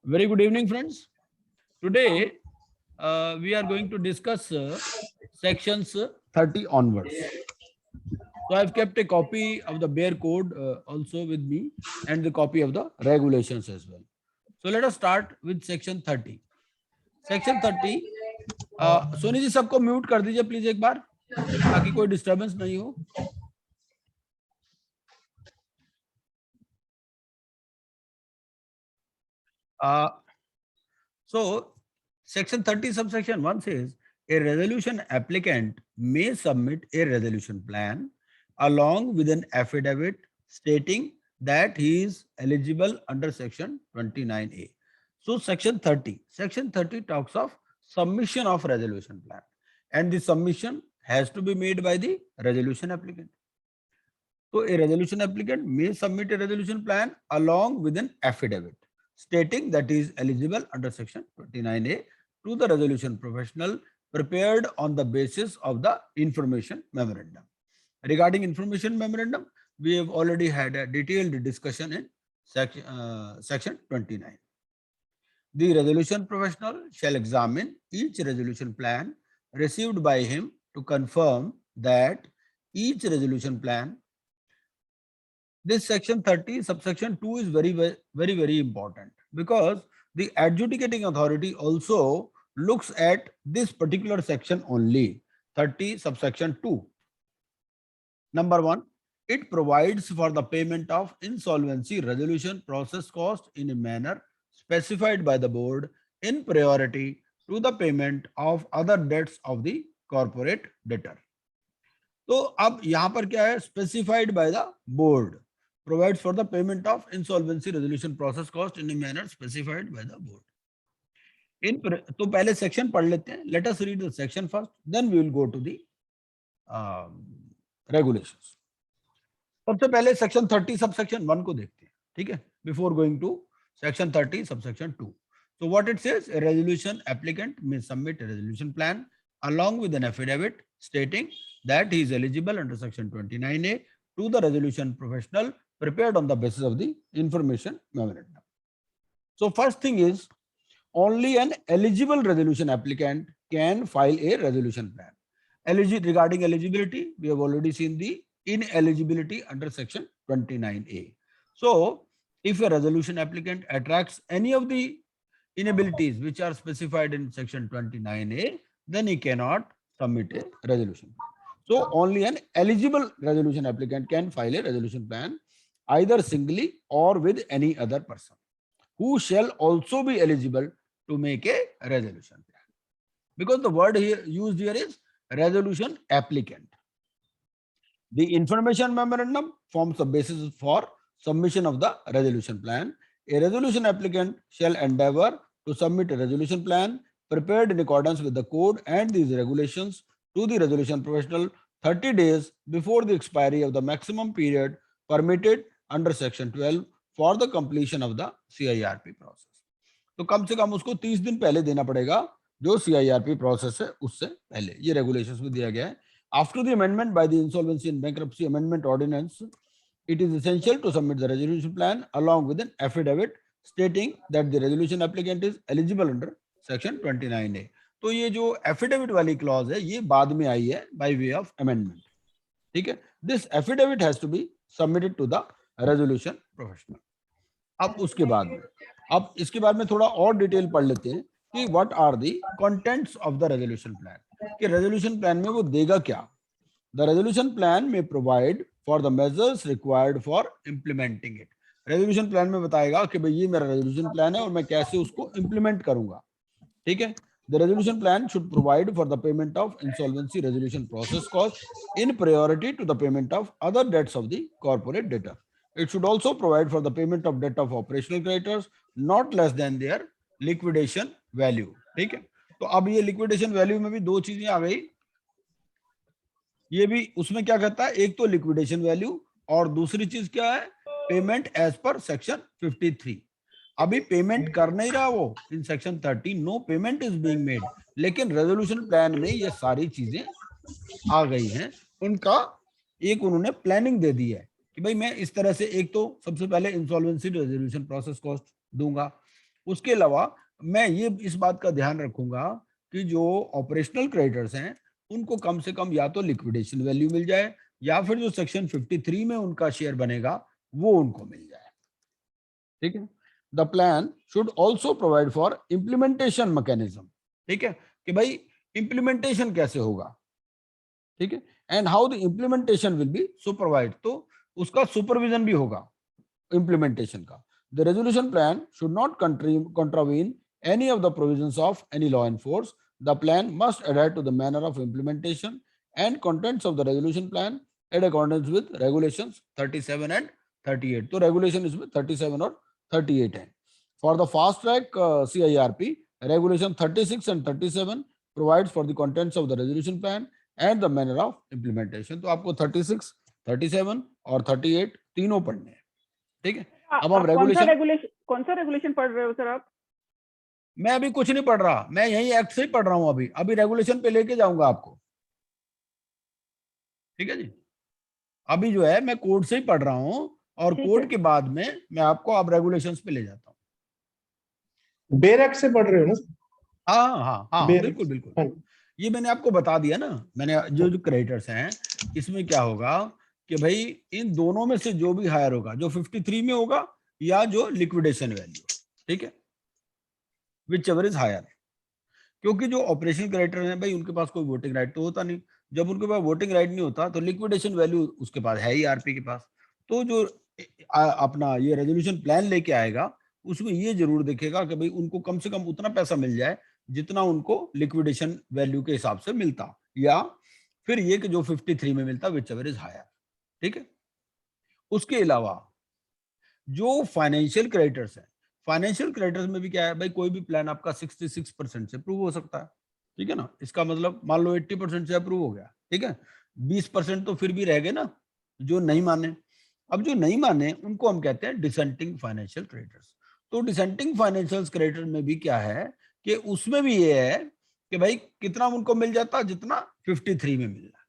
Very good evening, friends. Today we are going to discuss sections 30 onwards. So I've kept a copy of the bare code also with me and the copy of the regulations as well. So let us start with section 30. Section 30. Soni ji सबको mute कर दीजिए please एक बार ताकि कोई disturbance नहीं हो. So section 30 subsection 1 says a resolution applicant may submit a resolution plan along with an affidavit stating that he is eligible under section 29A. So section 30 talks of submission of resolution plan, and the submission has to be made by the resolution applicant. So a resolution applicant may submit a resolution plan along with an affidavit stating that he is eligible under section 29A to the resolution professional prepared on the basis of the information memorandum. Regarding information memorandum, we have already had a detailed discussion in section 29. The resolution professional shall examine each resolution plan received by him to confirm that each resolution plan. This section 30 subsection 2 is very important because the adjudicating authority also looks at this particular section only, 30 subsection 2. Number 1, it provides for the payment of insolvency resolution process cost in a manner specified by the board in priority to the payment of other debts of the corporate debtor. तो अब यहाँ पर क्या है, specified by the board provides for the payment of insolvency resolution process cost in a manner specified by the board. तो पहले section पढ़ लेते हैं. Let us read the section first, then we will go to the regulations. सबसे पहले section 30 subsection 1 को देखते हैं, ठीक है, before going to section 30 subsection 2. So what it says, a resolution applicant may submit a resolution plan along with an affidavit stating that he is eligible under section 29A to the resolution professional prepared on the basis of the information memorandum. So first thing is, only an eligible resolution applicant can file a resolution plan. Regarding eligibility, we have already seen the ineligibility under section 29A. So if a resolution applicant attracts any of the inabilities which are specified in section 29A, then he cannot submit a resolution. So only an eligible resolution applicant can file a resolution plan either singly or with any other person who shall also be eligible to make a resolution plan. Because the word here used here is resolution applicant. The information memorandum forms the basis for submission of the resolution plan. A resolution applicant shall endeavor to submit a resolution plan prepared in accordance with the code and these regulations to the resolution professional 30 days before the expiry of the maximum period permitted under section 12 for the completion of the CIRP process. तो कम से कम उसको 30 दिन पहले देना पड़ेगा जो CIRP process है उससे पहले. ये रेगुलेशंस में दिया गया है. After the amendment by the Insolvency and Bankruptcy Amendment Ordinance, it is essential to submit the resolution plan along with an affidavit stating that the resolution applicant is eligible under section 29A. तो ये जो affidavit वाली clause है ये बाद में आई है by way of amendment. ठीक है. This affidavit has to be submitted to the resolution professional. अब उसके बाद में, अब इसके बाद में थोड़ा और डिटेल पढ़ लेते हैं कि what are the contents of the resolution plan. कि रेजोल्यूशन प्लान में वो देगा क्या. द रेजोल्यूशन प्लान में provide for the measures required for implementing it. Resolution plan में बताएगा कि भाई ये मेरा रेजोल्यूशन प्लान है और मैं कैसे उसको इंप्लीमेंट करूंगा. ठीक है. The resolution plan should provide for the payment of insolvency resolution process cost in priority to the payment of other debts of the corporate debtor. It should also provide for the payment of debt of operational creditors not less than their liquidation value. ठीक है. तो अब ये liquidation value में भी दो चीजें आ गई. ये भी उसमें क्या कहता है, एक तो liquidation value और दूसरी चीज क्या है, payment as per section 53. अभी पेमेंट कर नहीं रहा वो in section 30, no payment is being made, लेकिन रेजोल्यूशन प्लान में ये सारी चीजें आ गई हैं. उनका एक उन्होंने प्लानिंग दे दी है कि कि भाई मैं इस तरह से एक तो सबसे पहले इंसॉल्वेंसी रेजोल्यूशन प्रोसेस कॉस्ट दूंगा, उसके अलावा मैं ये इस बात का ध्यान रखूंगा कि जो ऑपरेशनल क्रेडिटर्स हैं उनको कम से कम या तो लिक्विडेशन वैल्यू मिल जाए या फिर जो सेक्शन 53 में उनका शेयर बनेगा वो उनको मिल जाए। ठीक है, the plan should also provide for implementation mechanism. ठीक है, कि भाई इम्प्लीमेंटेशन कैसे होगा, ठीक है, and how the implementation will be supervise, तो उसका सुपरविजन भी होगा इम्प्लीमेंटेशन का। The resolution plan should not contravene any of the provisions of any law in force. The plan must adhere to the manner of implementation and contents of the resolution plan in accordance with regulations 37 and 38. तो regulation इसमें 37 और 38 है। For the fast track CIRP, regulation 36 and 37 provides for the contents of the resolution plan and the manner of implementation. तो आपको 36, 37 और 38 तीनों पढ़ने हैं। ठीक है, अब हम कौन सा रेगुलेशन पढ़ रहे हो सर आप? मैं अभी कुछ नहीं पढ़ रहा, मैं यही एक्ट से ही पढ़ रहा हूं, अभी अभी रेगुलेशन पे लेके जाऊंगा आपको। ठीक है जी, अभी जो है मैं कोड से ही पढ़ रहा हूं और कोड के बाद में मैं आपको अब रेगुलेशंस पे ले जाता हूं। बेर एक्ट से पढ़ रहे हो ना? हाँ हाँ हाँ, बिल्कुल बिल्कुल, ये मैंने आपको बता दिया ना, मैंने जो जो क्रेडिटर्स हैं इसमें क्या होगा कि भाई इन दोनों में से जो भी हायर होगा, जो 53 में होगा या जो लिक्विडेशन वैल्यू, ठीक है, विच एवर इज हायर। क्योंकि जो ऑपरेशन क्रेडिटर हैं भाई उनके पास कोई वोटिंग राइट तो होता नहीं, जब उनके पास वोटिंग राइट नहीं होता तो लिक्विडेशन वैल्यू उसके पास है ही आरपी के पास। तो जो अपना ये रेजोल्यूशन प्लान लेके आएगा उसमें ये जरूर देखेगा कि भाई उनको कम से कम उतना पैसा मिल जाए जितना उनको लिक्विडेशन वैल्यू के हिसाब से मिलता, या फिर ये कि जो 53 में मिलता विच एवर इज हायर। ठीक है, उसके अलावा जो फाइनेंशियल क्रेडिटर्स हैं, फाइनेंशियल क्रेडिटर्स में भी क्या है भाई, कोई भी प्लान आपका 66% से अप्रूव हो सकता है। ठीक है ना, इसका मतलब मान लो 80% से अप्रूव हो गया, ठीक है, 20% तो फिर भी रह गए ना जो नहीं माने। अब जो नहीं माने उनको हम कहते हैं डिसेंटिंग फाइनेंशियल क्रेडिटर्स। तो डिसेंटिंग फाइनेंशियल क्रेडिटर में भी क्या है कि उसमें भी ये है कि भाई कितना उनको मिल जाता जितना 53 में मिल रहा है।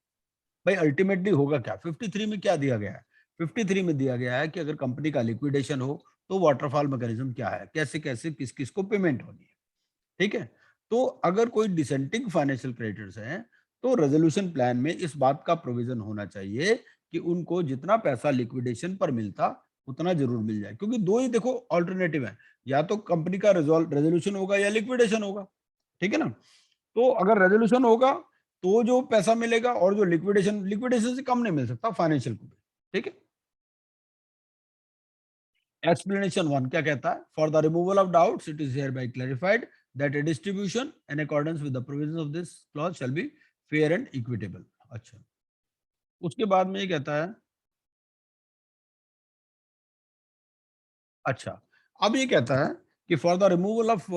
भाई अल्टीमेटली होगा क्या, 53 में क्या दिया गया है, 53 में दिया गया है कि अगर कंपनी का लिक्विडेशन हो तो वाटरफॉल मैकेनिज्म क्या है, कैसे कैसे किस किस को पेमेंट होनी है। ठीक है, तो अगर कोई डिसेंटिंग फाइनेंशियल क्रेडिटर्स हैं तो रेजोल्यूशन प्लान में इस बात का प्रोविजन होना चाहिए कि उनको जितना पैसा लिक्विडेशन पर मिलता उतना जरूर मिल जाए, क्योंकि दो ही देखो ऑल्टरनेटिव है, या तो कंपनी का रेजोल्यूशन होगा या लिक्विडेशन होगा। ठीक है ना, तो अगर रेजोल्यूशन होगा तो जो पैसा मिलेगा, और जो लिक्विडेशन से कम नहीं मिल सकता फाइनेंशियल को भी। ठीक है, एक्सप्लेनेशन 1 क्या कहता है, for the removal of doubts it is here bye clarified that A distribution in accordance with the provisions of this clause shall be fair and equitable. अच्छा, उसके बाद में ये कहता है, अच्छा अब ये कहता है कि for the removal of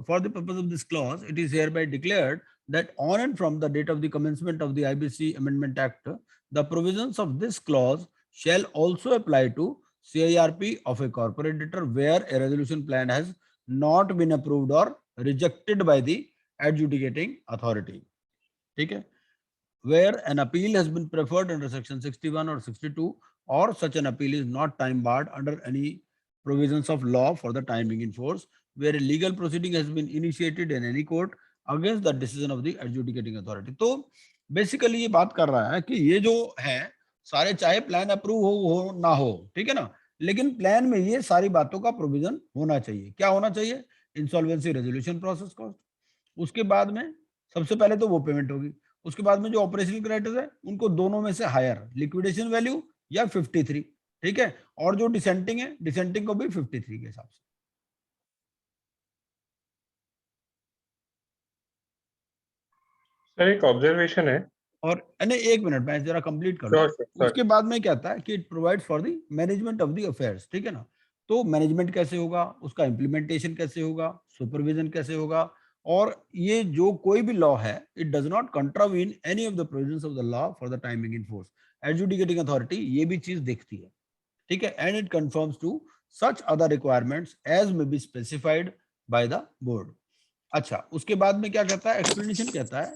for the purpose of this clause it is here bye declared that on and from the date of the commencement of the IBC Amendment Act, the provisions of this clause shall also apply to CIRP of a corporate debtor where a resolution plan has not been approved or rejected by the adjudicating authority. ठीक है, where an appeal has been preferred under section 61 or 62 or such an appeal is not time barred under any provisions of law for the time being in force, where a legal proceeding has been initiated in any court against the decision of the adjudicating authority. तो basically ये बात कर रहा है कि ये जो है सारे, चाहे प्लान अप्रूव हो ना हो, ठीक है ना, लेकिन प्लान में ये सारी बातों का प्रोविजन होना चाहिए। क्या होना चाहिए, इंसॉल्वेंसी रेजोल्यूशन प्रोसेस कॉस्ट, उसके बाद में सबसे पहले तो वो पेमेंट होगी, उसके बाद में जो ऑपरेशनल क्रेडिटर्स है उनको दोनों में से हायर लिक्विडेशन वैल्यू या 53। ठीक है, और जो डिसेंटिंग है डिसेंटिंग को भी 53 के हिसाब से। सर एक ऑब्जर्वेशन है, और एक मिनट मैं जरा कंप्लीट कर लूं। उसके बाद में क्या था कि it provides for the management of the affairs. ठीक है ना, तो मैनेजमेंट कैसे होगा, उसका इंप्लीमेंटेशन कैसे होगा, सुपरविजन कैसे होगा, और ये जो कोई भी लॉ है it does not contravene any of the provisions of the law for the timing in force. Adjudicating authority ये भी चीज देखती है। ठीक है, and it conforms to such other requirements as may be specified by the board. अच्छा, उसके बाद में क्या कहता है, एक्सप्लेनेशन कहता है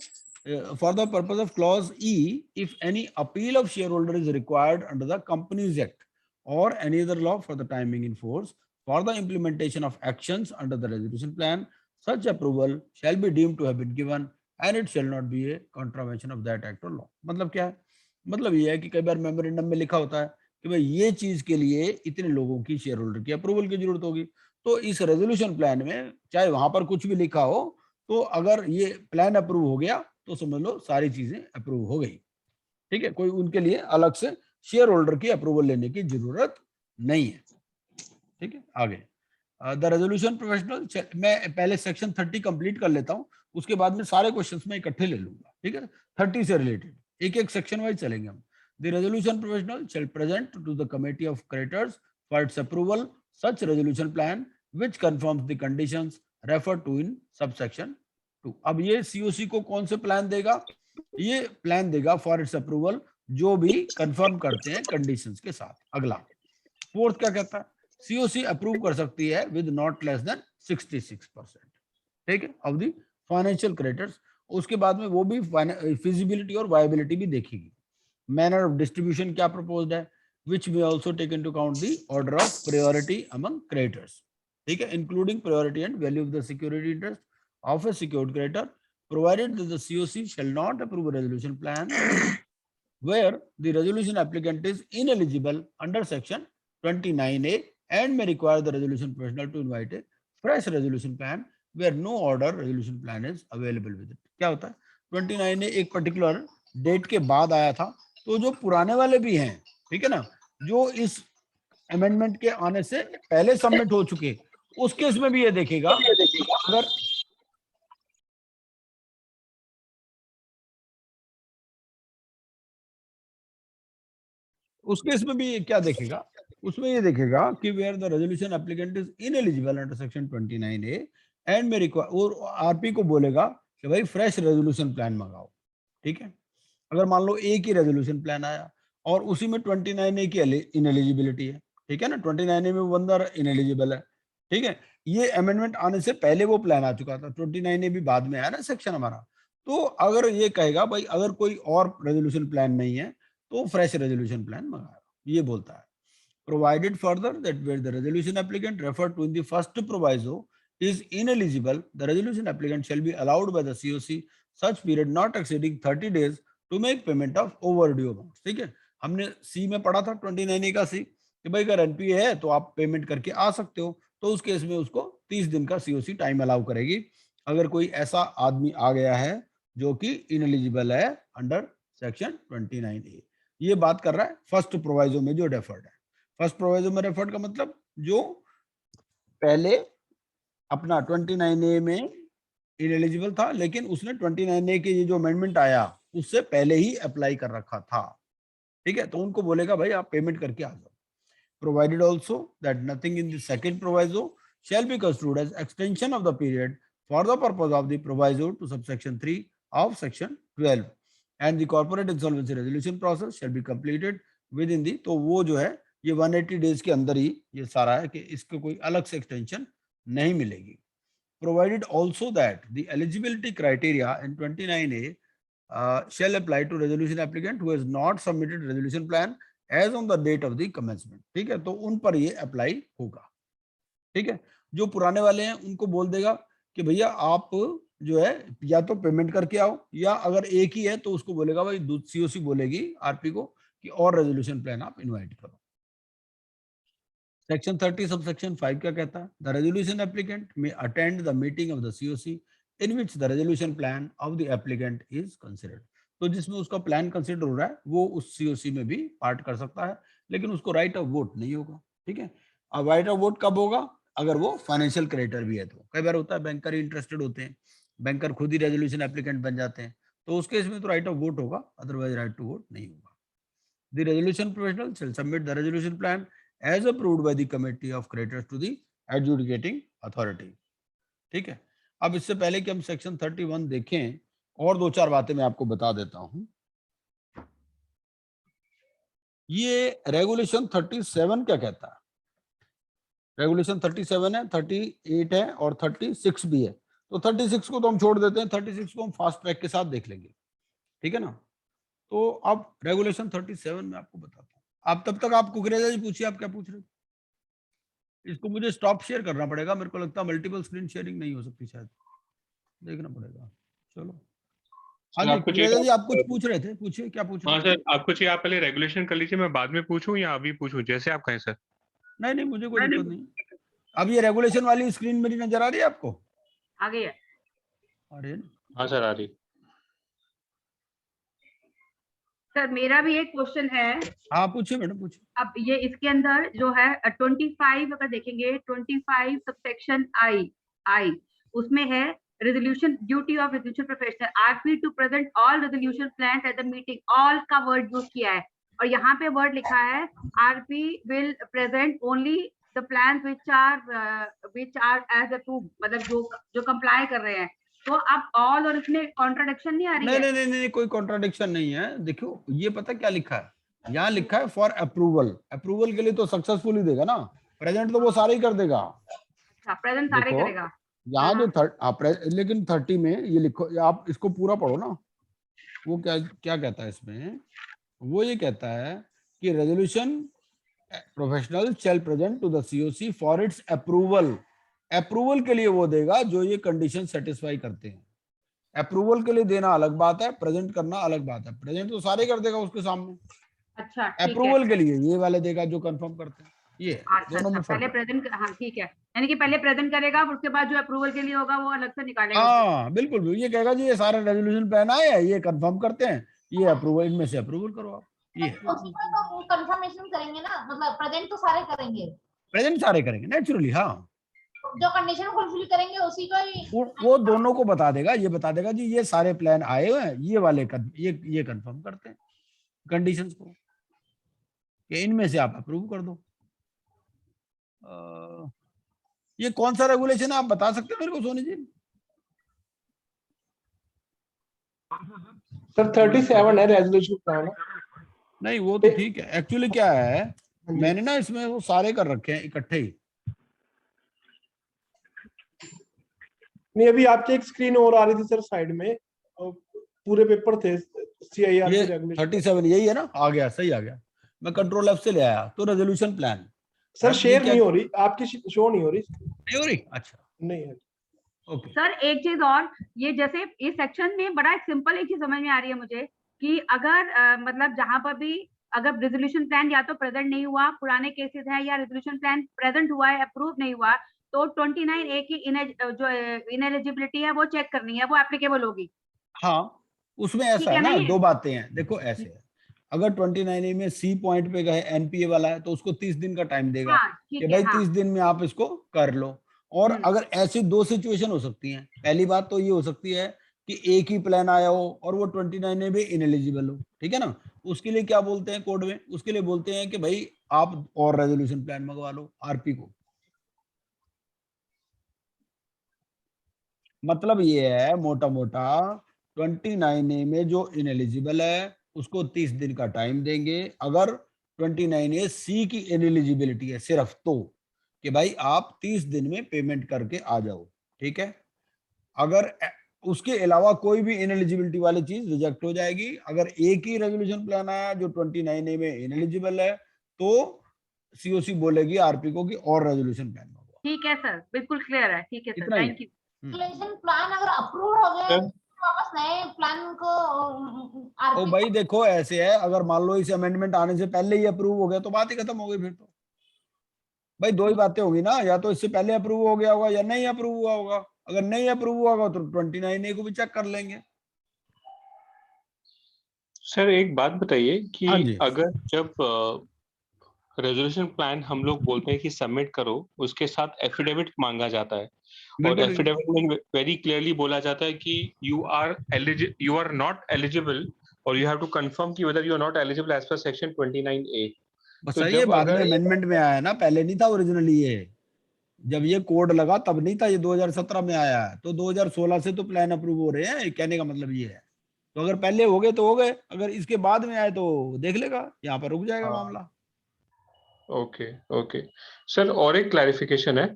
for the purpose of clause E, if any appeal of shareholder is required under the Companies Act or any other law for the time being in force for the implementation of actions under the resolution plan, such approval shall be deemed to have been given and it shall not be a contravention of that act or law. मतलब क्या है? मतलब ये है कि कई बार memorandum में लिखा होता है कि भाई ये चीज के लिए इतने लोगों की शेयर होल्डर की अप्रूवल की जरूरत होगी, तो इस रेजोल्यूशन प्लान में चाहे वहां पर कुछ भी लिखा हो, तो अगर ये प्लान अप्रूव हो गया तो समझ लो सारी चीजें अप्रूव हो गई। ठीक है, कोई उनके लिए अलग से शेयर होल्डर की अप्रूवल लेने की जरूरत नहीं है। ठीक है, आगे द रेजोल्यूशन प्रोफेशनल, मैं पहले सेक्शन 30 कंप्लीट कर लेता हूं, उसके बाद में सारे क्वेश्चंस में इकट्ठे ले लूंगा। ठीक है, 30 से रिलेटेड एक एक सेक्शन वाइज चलेंगे हम। The resolution professional shall present to the committee of creditors for its approval such resolution plan which confirms the conditions refer to in subsection 2। अब ये सीओसी को कौन से प्लान देगा? ये प्लान देगा फॉर इट्स अप्रूवल जो भी कंफर्म करते हैं कंडीशंस के साथ। अगला फोर्थ क्या कहता है? सीओसी अप्रूव कर सकती है विद नॉट लेस देन 66%, ठीक है, ऑफ द फाइनेंशियल क्रेडिटर्स। उसके बाद में वो भी फिजिबिलिटी और वायबिलिटी भी देखेगी। मैनर ऑफ डिस्ट्रीब्यूशन क्या प्रपोज्ड है, which may also take into account the order of priority among creditors, ठीक है, including priority and value of the security interest of a secured creditor, provided that the COC shall not approve a resolution plan where the resolution applicant is ineligible under section 29A and may require the resolution professional to invite a fresh resolution plan where no order resolution plan is available with it। क्या होता है? 29A एक particular date के बाद आया था, तो जो पुराने वाले भी हैं, ठीक है ना, जो इस अमेंडमेंट के आने से पहले सबमिट हो चुके, उस केस में भी ये देखेगा अगर उस केस में भी ये क्या देखेगा, उसमें ये देखेगा कि where the resolution applicant is ineligible under section 29A and may require, और आरपी को बोलेगा कि भाई फ्रेश रेजोल्यूशन प्लान मंगाओ। ठीक है, अगर मान लो एक ही रेजोल्यूशन प्लान आया और उसी में 29A की इनएलिजिबिलिटी है, ठीक है ना, 29A में वो बंदा इनएलिजिबल है, ठीक है, ये अमेंडमेंट आने से पहले वो प्लान आ चुका था, 29A भी बाद में आया ना सेक्शन हमारा, तो अगर ये कहेगा भाई अगर कोई और रेजोल्यूशन प्लान नहीं है तो फ्रेश रेजोल्यूशन प्लान मंगाया, ये बोलता है। Provided further that where the resolution applicant referred to in the first proviso is ineligible, the resolution applicant shall be allowed by the COC such period not exceeding 30 days to make payment of overdue amounts। ठीक है, हमने सी में पढ़ा था 29A का सी कि भाई अगर एनपीए है तो आप पेमेंट करके आ सकते हो, तो उस केस में उसको 30 दिन का सीओसी टाइम अलाउ करेगी अगर कोई ऐसा आदमी आ गया है जो कि इनएलिजिबल है अंडर सेक्शन 29A। ये बात कर रहा है फर्स्ट प्रोवाइजो में जो डेफर्ड है। फर्स्ट प्रोवाइजो में डेफर्ड का मतलब जो पहले अपना 29A में इनएलिजिबल था लेकिन उसने 29A के ये जो अमेंडमेंट आया उससे पहले ही अप्लाई कर रखा था। ठीक है, तो उनको बोलेगा भाई आप पेमेंट करके आ जाओ। Provided also that nothing in the second proviso shall be construed as extension of the period for the purpose of the proviso to subsection 3 of section 12 and the corporate insolvency resolution process shall be completed within the, तो वो जो है ये 180 days के अंदर ही ये सारा है कि इसको कोई अलग से एक्सटेंशन नहीं मिलेगी। Provided also that the eligibility criteria in 29A shall apply to resolution applicant who has not submitted resolution plan as on the date of the commencement। ठीक है, तो उन पर ये अप्लाई होगा। ठीक है, जो पुराने वाले हैं उनको बोल देगा कि भैया आप जो है या तो पेमेंट करके आओ, या अगर एक ही है तो उसको बोलेगा भाई सीओसी बोलेगी आरपी को कि और रेजोल्यूशन प्लान आप इनवाइट करो। सेक्शन 30 सब सेक्शन 5 क्या कहता है? द रेजोल्यूशन एप्लीकेंट में attend the meeting of the COC in which the resolution plan of the applicant is considered. तो जिसमें उसका प्लान कंसिडर हो रहा है वो उस सीओसी में भी पार्ट कर सकता है, लेकिन उसको राइट ऑफ वोट नहीं होगा। ठीक है, अब राइट ऑफ वोट कब होगा? अगर वो फाइनेंशियल क्रेडिटर भी है तो। कई बार होता है बैंकर इंटरेस्टेड होते हैं, बैंकर खुद ही रेजोल्यूशन एप्लीकेंट बन जाते हैं, तो उस केस में तो राइट ऑफ वोट होगा, अदरवाइज राइट टू वोट नहीं होगा। The resolution professional shall submit the resolution plan as approved by the committee of creditors to the adjudicating authority। ठीक है, अब इससे पहले कि हम सेक्शन 31 देखें और दो चार बातें मैं आपको बता देता हूं। ये रेगुलेशन 37 क्या कहता है? रेगुलेशन 37 है, 38 है और 36 भी है। तो 36 को तो हम छोड़ देते हैं, 36 को हम फास्ट ट्रैक के साथ देख लेंगे, ठीक है ना। तो अब रेगुलेशन 37 में आपको बताता हूँ। आप तब तक आप कुकरेजा जी पूछिए, आप क्या पूछ रहे थे? इसको मुझे स्टॉप शेयर करना पड़ेगा, मेरे को लगता है मल्टीपल स्क्रीन शेयरिंग नहीं हो सकती, शायद देखना पड़ेगा। चलो हाँ सर जी, आपको कुकरेजा जी चाहिए, आप कुछ पूछ रहे थे, पूछिए क्या पूछ रहे हाँ थे? सर आपको चाहिए, आप पहले रेगुलेशन कर लीजिए, मैं बाद में पूछूं या अभी पूछूं, जैसे आप कहें सर। नहीं नहीं, मुझे कोई दिक्कत नहीं। अब ये रेगुलेशन वाली स्क्रीन मेरी नजर आ रही है आपको? आ गई है। अरे हाँ सर आ रही। सर मेरा भी एक क्वेश्चन है। हाँ पूछिए मैडम, पूछिए। अब ये इसके अंदर जो है 25 अगर देखेंगे, 25 सबसेक्शन आई आई उसमें है resolution, duty of resolution professional RP to present all resolution plan at the meeting, all का वर्ड यूज किया है और यहाँ पे वर्ड लिखा है RP will present only the plan which are as approve, मतलब जो कंप्लाई कर रहे हैं। तो अब ऑल और इसमें कॉन्ट्राडिक्शन नहीं आ रही नहीं है? नहीं नहीं नहीं, कोई कॉन्ट्राडिक्शन नहीं है। देखो ये पता क्या लिखा है, यहाँ लिखा है फॉर अप्रूवल। अप्रूवल के लिए तो सक्सेसफुल ही देगा ना, प्रेजेंट तो वो सारे ही कर देगा। अच्छा, प्रेजेंट सारे देखो करेगा। यहाँ जो हाँ। लेकिन 30 में ये लिखो, आप इसको पूरा पढ़ो ना। वो क्या क्या कहता है इसमें, वो ये कहता है कि resolution professional shall present to the COC for its approval. Approval के लिए वो देगा जो ये कंडीशन सेटिस्फाई करते हैं। अप्रूवल के लिए देना अलग बात है, प्रेजेंट करना अलग बात है। प्रेजेंट तो सारे कर देगा उसके सामने, अच्छा ठीक है। अप्रूवल के लिए ये वाले देगा जो कंफर्म करते हैं। ये अच्छा दोनों अच्छा, में फर्क पहले है। प्रेजेंट, हाँ ठीक है, यानी कि पहले प्रेजेंट करेगा उसके बाद जो अप्रूवल के लिए होगा वो अलग से निकालेगा। हाँ बिल्कुल बिल्कुल, ये कहेगा जी ये सारे रेजोल्यूशन प्लान आए हैं, ये कंफर्म करते हैं, ये अप्रूवल, इनमें से अप्रूवल करो आप। ये है, उसी में तो कंफर्मेशन करेंगे ना, मतलब प्रेजेंट तो सारे करेंगे, प्रेजेंट सारे करेंगे नेचुरली। हाँ जो कंडीशन फुलफिल करेंगे उसी को ही। वो दोनों को बता देगा, ये बता देगा जी ये सारे प्लान आए हुए हैं, ये वाले ये कंफर्म करते हैं कंडीशंस को, कि इनमें से आप अप्रूव कर दो। ये कौन सा रेगुलेशन है आप बता सकते हैं मेरे को सोनी जी? सर 37 है रेजोल्यूशन प्लान। नहीं वो तो ठीक है, एक्चुअली क्या है हाँ जी। मैंने ना इसमें वो सारे कर रखे हैं इकट्ठे ही। नहीं अभी आपकी एक स्क्रीन और आ रही थी सर साइड में, और पूरे पेपर थे सीआईआर ये के रेगुलेशन। 37 यही है ना, आ गया, सही आ गया। मैं कंट्रोल F से ले आया तो रेजोल्यूशन प्लान सर शेयर क्या नहीं हो रही आपकी, शो नहीं हो रही। नहीं हो रही? अच्छा नहीं है। ओके। सर एक चीज और, ये जैसे इस सेक्शन में बड़ा एक सिंपल एक चीज समझ में आ रही है मुझे कि अगर मतलब जहां पर भी अगर रेजोल्यूशन प्लान या तो प्रेजेंट नहीं हुआ, पुराने केसेस है, या रेजोल्यूशन प्लान प्रेजेंट हुआ है अप्रूव नहीं हुआ, तो 29A की जो इनएलिजिबिलिटी है वो चेक करनी है, वो एप्लीकेबल होगी। हाँ उसमें ऐसा ठीक है है ना ना, ये? दो बातें हैं। देखो ऐसे है, अगर 29A में सी पॉइंट पे गए एनपीए वाला है तो उसको 30 दिन का टाइम देगा हाँ कि ठीक है। भाई हाँ 30 दिन में आप इसको कर लो। और अगर ऐसी दो सिचुएशन हो सकती हैं, पहली बात तो ये हो सकती है कि एक ही प्लान आया हो और वो 29A में इनएलिजिबल हो, ठीक है ना। उसके लिए क्या बोलते हैं कोड में, उसके लिए बोलते हैं कि भाई आप और रेजोल्यूशन प्लान मंगवा लो आरपी को। मतलब ये है मोटा मोटा 29A में जो इनएलिजिबल है उसको 30 दिन का टाइम देंगे। अगर 29A सी की इनएलिजिबिलिटी है सिर्फ तो, कि भाई आप 30 दिन में पेमेंट करके आ जाओ, ठीक है। अगर उसके अलावा कोई भी इनएलिजिबिलिटी वाली चीज रिजेक्ट हो जाएगी। अगर एक ही रेजोल्यूशन प्लान आया जो 29A में इनएलिजिबल है तो सीओसी बोलेगी आरपी को कि और रेजोल्यूशन प्लान मंगवाओ। ठीक है सर, बिल्कुल क्लियर है। ठीक है सर, इतना ही थैंक यू। रेगुलेशन प्लान अगर अप्रूव हो गया तो वापस नए प्लान को ओ आरपी भाई देखो ऐसे है, अगर मान लो इस अमेंडमेंट आने से पहले ही अप्रूव हो गया तो बात ही खत्म हो गई। फिर तो भाई दो ही बातें होगी ना, या तो इससे पहले अप्रूव हो गया होगा या नहीं अप्रूव हुआ होगा। अगर नहीं अप्रूव हुआ होगा तो 29A को भी चेक कर लेंगे। सर एक बात बताइए कि हाँ जी अगर जब रेजोल्यूशन प्लान हम लोग बोलते हैं कि सबमिट करो, उसके साथ एफिडेविट मांगा जाता है और बिल्कुल एफिडेविट में वेरी क्लियरली बोला जाता है कि यू आर नॉट एलिजिबल और यू हैव टू कंफर्म कि whether you are not eligible as per section 29A। बस तो ये जब बाद में अगर अमेंडमेंट में आया है ना, पहले नहीं था ओरिजिनली। ये जब ये कोड लगा तब नहीं था, ये 2017 में आया है। तो 2016 से तो प्लान अप्रूव हो रहे हैं, कहने का मतलब ये है। तो अगर पहले हो गए तो हो गए, अगर इसके बाद में आए तो देख लेगा, यहाँ पर रुक जाएगा हाँ मामला। ओके ओके सर, और एक क्लैरिफिकेशन है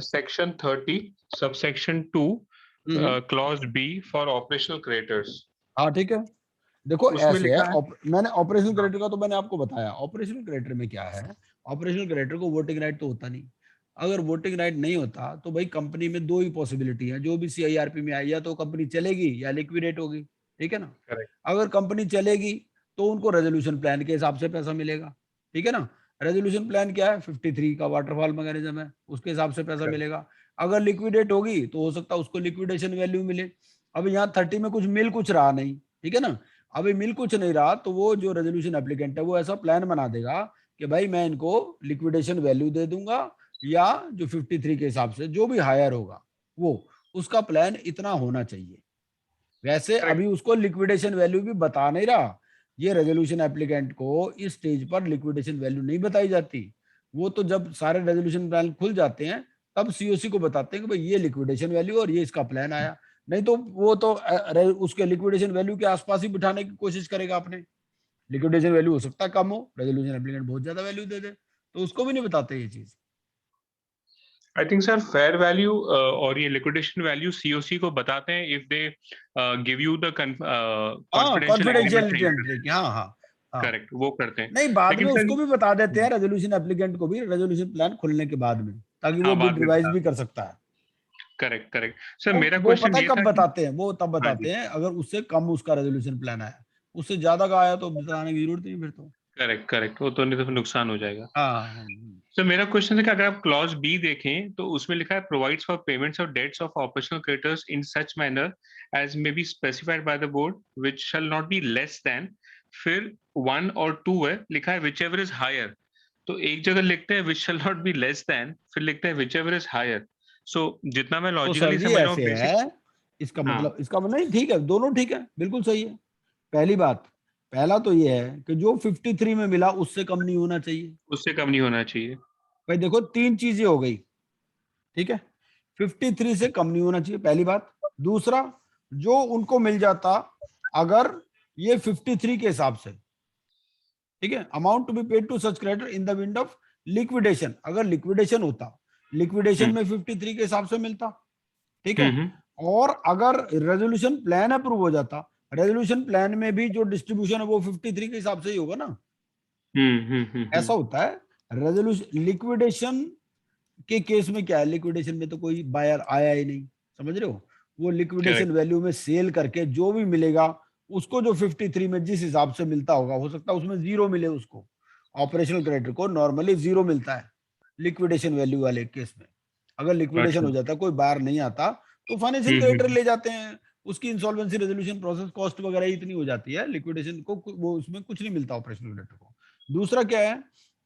section 30 subsection 2 clause B for operational creators. हाँ ठीक है, देखो उसमें ऐसे है, लिखा है मैंने ऑपरेशनल क्रेडिटर का तो मैंने आपको बताया। ऑपरेशनल क्रेडिटर में क्या है, ऑपरेशनल क्रेडिटर को वोटिंग राइट तो होता नहीं। अगर वोटिंग राइट नहीं होता तो भाई कंपनी में दो ही पॉसिबिलिटी है, जो भी सीआईआरपी में आई, या तो कंपनी चलेगी या लिक्विडेट होगी, ठीक है ना। Correct. अगर कंपनी चलेगी तो उनको रेजोल्यूशन प्लान के हिसाब से पैसा मिलेगा, ठीक है ना। रेजोल्यूशन प्लान क्या है, 53 का वाटरफॉल मैकेनिज्म है, उसके हिसाब से पैसा Correct. मिलेगा। अगर लिक्विडेट होगी तो हो सकता है उसको लिक्विडेशन वैल्यू मिले। अब यहाँ 30 में कुछ रहा नहीं, ठीक है ना। अभी मिल कुछ नहीं रहा तो वो जो रेजोल्यूशन एप्लीकेंट है वो ऐसा प्लान बना देगा कि भाई मैं इनको लिक्विडेशन वैल्यू दे दूंगा, या जो 53 के हिसाब से जो भी हायर होगा वो उसका प्लान इतना होना चाहिए। वैसे Correct. अभी उसको लिक्विडेशन वैल्यू भी बता नहीं रहा, ये रेजोल्यूशन एप्लीकेंट को इस स्टेज पर लिक्विडेशन वैल्यू नहीं बताई जाती। वो तो जब सारे रेजोल्यूशन प्लान खुल जाते हैं तब सीओसी को बताते हैं कि भाई ये लिक्विडेशन वैल्यू और ये इसका प्लान आया। नहीं तो वो तो उसके लिक्विडेशन वैल्यू के आसपास ही बिठाने की कोशिश करेगा अपने। लिक्विडेशन वैल्यू हो सकता है कम हो, रेजोल्यूशन एप्लीकेंट बहुत ज्यादा वैल्यू दे दे, तो उसको भी नहीं बताते ये चीज। I think sir fair value और ये liquidation value COC को बताते हैं if they give you the confidential agreement confidentiality sign entry, करते हाँ हाँ हैं। हाँ। Correct, वो करते हैं। नहीं बाद में लेकिन सर उसको भी बता देते हैं, रेजोल्यूशन एप्लीकेंट को भी, रेजोल्यूशन प्लान खुलने के बाद में, ताकि वो हाँ बाद बिड में रिवाइज बता भी कर सकता है। करेक्ट करेक्ट सर वो मेरा वो क्वेश्चन पता है ये कब था कि बताते हैं, वो तब हाँ बताते जी हैं अगर उससे कम उसका रेजोल्यूशन प्लान आया। उससे ज्यादा का आया तो बताने की जरूरत नहीं फिर तो। करेक्ट करेक्ट वो तो नहीं तो फिर नुकसान हो जाएगा। हाँ सर मेरा क्वेश्चन है कि अगर आप क्लॉज बी देखें तो उसमें लिखा है provides for payments of debts of operational creditors in such manner as may be specified by the board which shall not be less than, फिर 1 और 2 है लिखा है विच एवर इज हायर। तो एक जगह लिखते हैं which shall not be less than, फिर लिखते हैं whichever is higher. So जितना मैं तो सर लॉजिकली जी समझ रहा हूँ ऐसे बेसिक। है, इसका मतलब नहीं, ठीक है, दोनों ठीक है, बिल्कुल सही है। पहली बात, पहला तो ये है कि जो 53 में मिला उससे कम नहीं होना चाहिए। उससे कम नहीं होना चाहिए। भाई देखो तीन चीजें हो गई, ठीक है। 53 से कम नहीं होना चाहिए, पहली बात। दूसरा, जो उनको मिल जाता अगर ये 53 के हिसाब से, ठीक है, amount to be paid to such creditor in the event of liquidation, अगर लिक्विडेशन होता, लिक्विडेशन में 53 के हिसाब से मिलता, ठीक है। हम्म और अगर रेजोल्यूशन प्लान अप्रूव हो जाता, रेजोल्यूशन प्लान में भी जो डिस्ट्रीब्यूशन है वो 53 के हिसाब से ही होगा ना। ऐसा होता है रेजोल्यूशन लिक्विडेशन के केस में। क्या है, लिक्विडेशन में तो कोई बायर आया ही नहीं, समझ रहे हो। वो लिक्विडेशन करेक्ट वैल्यू में सेल करके जो भी मिलेगा उसको, जो 53 में जिस हिसाब से मिलता होगा, हो सकता है उसमें जीरो मिले उसको। ऑपरेशनल क्रेडिटर को नॉर्मली जीरो मिलता है लिक्विडेशन वैल्यू वाले केस में। अगर लिक्विडेशन अच्छा हो जाता है, कोई बायर नहीं आता, तो फाइनेंशियल क्रेडिटर हम्म ले जाते हैं। उसकी इंसॉल्वेंसी रेजोल्यूशन प्रोसेस कॉस्ट वगैरह इतनी हो जाती है, लिक्विडेशन को वो उसमें कुछ नहीं मिलता ऑपरेशनल क्रेडिटर को। दूसरा क्या है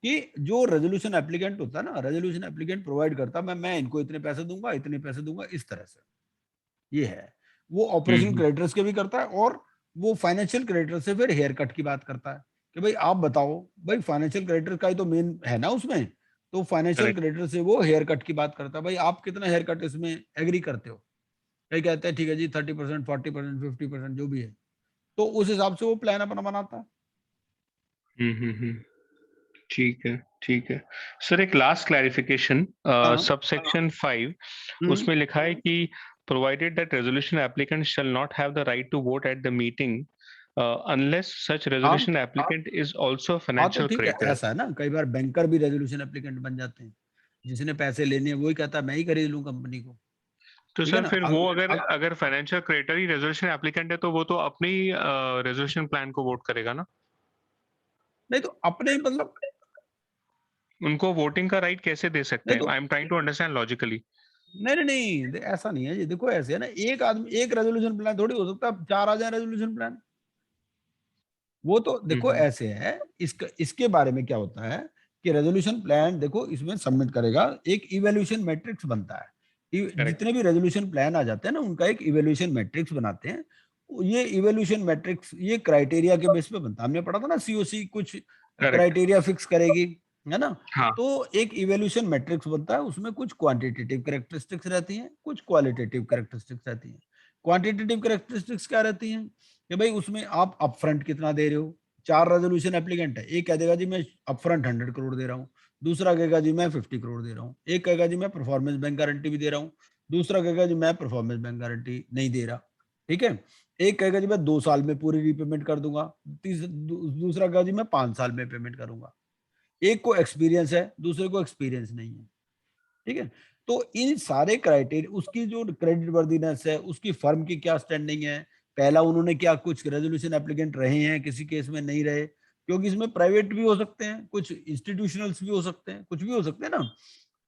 कि जो रेजोल्यूशन एप्लीकेंट होता है ना, रेजोल्यूशन एप्लीकेंट प्रोवाइड करता है मैं इनको इतने पैसे दूंगा, इतने पैसे दूंगा, इस तरह से। ये है, वो ऑपरेशनल हम्म क्रेडिटर्स के भी करता है, और वो फाइनेंशियल क्रेडिटर से फिर हेयर कट की बात करता है कि भाई आप बताओ, भाई फाइनेंशियल क्रेडिटर का ही तो मेन है ना उसमें। तो फाइनेंशियल करेक्ट क्रेडिटर से वो हेयर कट की बात करता है, भाई आप कितना हेयर कट इसमें एग्री करते हो। कई कहते हैं ठीक है जी 30%, 40%, 50%, जो भी है, तो उस हिसाब से वो प्लान अपना बनाता है। हम्म ठीक है ठीक है। सर एक लास्ट क्लैरिफिकेशन हाँ। Subsection 5 hmm. उसमें लिखा है कि provided that resolution applicant shall not have the right to vote at the meeting unless such हाँ रेजोल्यूशन एप्लीकेंट इज आल्सो हाँ, तो फाइनेंशियल ठीक है, क्रेडिटर। ऐसा है ना, कई बार बैंकर भी रेजोल्यूशन एप्लीकेंट बन जाते हैं। जिसने पैसे लेने हैं वही कहता है मैं ही खरीद लूं कंपनी को, तो ठीक है सर ना। फिर वो अगर अगर फाइनेंशियल क्रेडिटर ही रेजोल्यूशन एप्लीकेंट है तो वो तो अपनी रेजोल्यूशन प्लान को वोट करेगा ना। नहीं तो अपने मतलब, उनको वोटिंग का राइट कैसे दे सकते नहीं हैं? तो I am trying to understand logically. ऐसा नहीं है जी। देखो ऐसे है ना, एक आदमी एक रेजोल्यूशन प्लान थोड़ी हो सकता है, चार आ जाए रेजोल्यूशन प्लान। वो तो देखो हम्म ऐसे है, इसके बारे में क्या होता है कि रेजोल्यूशन प्लान देखो इसमें सबमिट करेगा, एक इवैल्यूएशन मैट्रिक्स बनता है। करेक्ट जितने भी रेजोल्यूशन प्लान आ जाते हैं ना, उनका एक इवैल्यूएशन मैट्रिक्स बनाते हैं। ये इवैल्यूएशन मैट्रिक्स ये क्राइटेरिया के बेस पे बनता है। हमने पढ़ा था ना, सीओसी कुछ करेक्ट क्राइटेरिया फिक्स करेगी, है ना। हाँ तो एक इवैल्यूएशन मैट्रिक्स बनता है, उसमें कुछ क्वांटिटेटिव कैरेक्टरिस्टिक्स रहती हैं, कुछ क्वालिटेटिव कैरेक्टरिस्टिक्स रहती हैं। क्वांटिटेटिव कैरेक्टरिस्टिक्स क्या रहती हैं कि भाई उसमें आप अपफ्रंट कितना दे रहे हो। चार रेजोल्यूशन एप्लीकेंट है, एक कह देगा जी मैं अपफ्रंट 100 करोड़ दे रहा हूँ, दूसरा कहेगा जी मैं 50 करोड़ दे रहा हूँ, एक कहेगा जी मैं परफॉर्मेंस बैंक गारंटी भी दे रहा हूँ, दूसरा कहेगा जी मैं परफॉर्मेंस बैंक गारंटी नहीं दे रहा, ठीक है। एक कहेगा जी मैं 2 साल में पूरी रीपेमेंट कर दूंगा, दूसरा कहेगा जी मैं 5 साल में पेमेंट करूंगा। एक को एक्सपीरियंस है, दूसरे को एक्सपीरियंस नहीं है, ठीक है। तो इन सारे क्राइटेरिया, उसकी जो क्रेडिट वर्दीनेस है, उसकी फर्म की क्या स्टैंडिंग है, पहला उन्होंने क्या कुछ रेजोल्यूशन एप्लीकेंट रहे हैं, किसी केस में नहीं रहे, क्योंकि इसमें प्राइवेट भी हो सकते हैं, कुछ इंस्टीट्यूशनल्स भी हो सकते हैं, कुछ भी हो सकते हैं ना।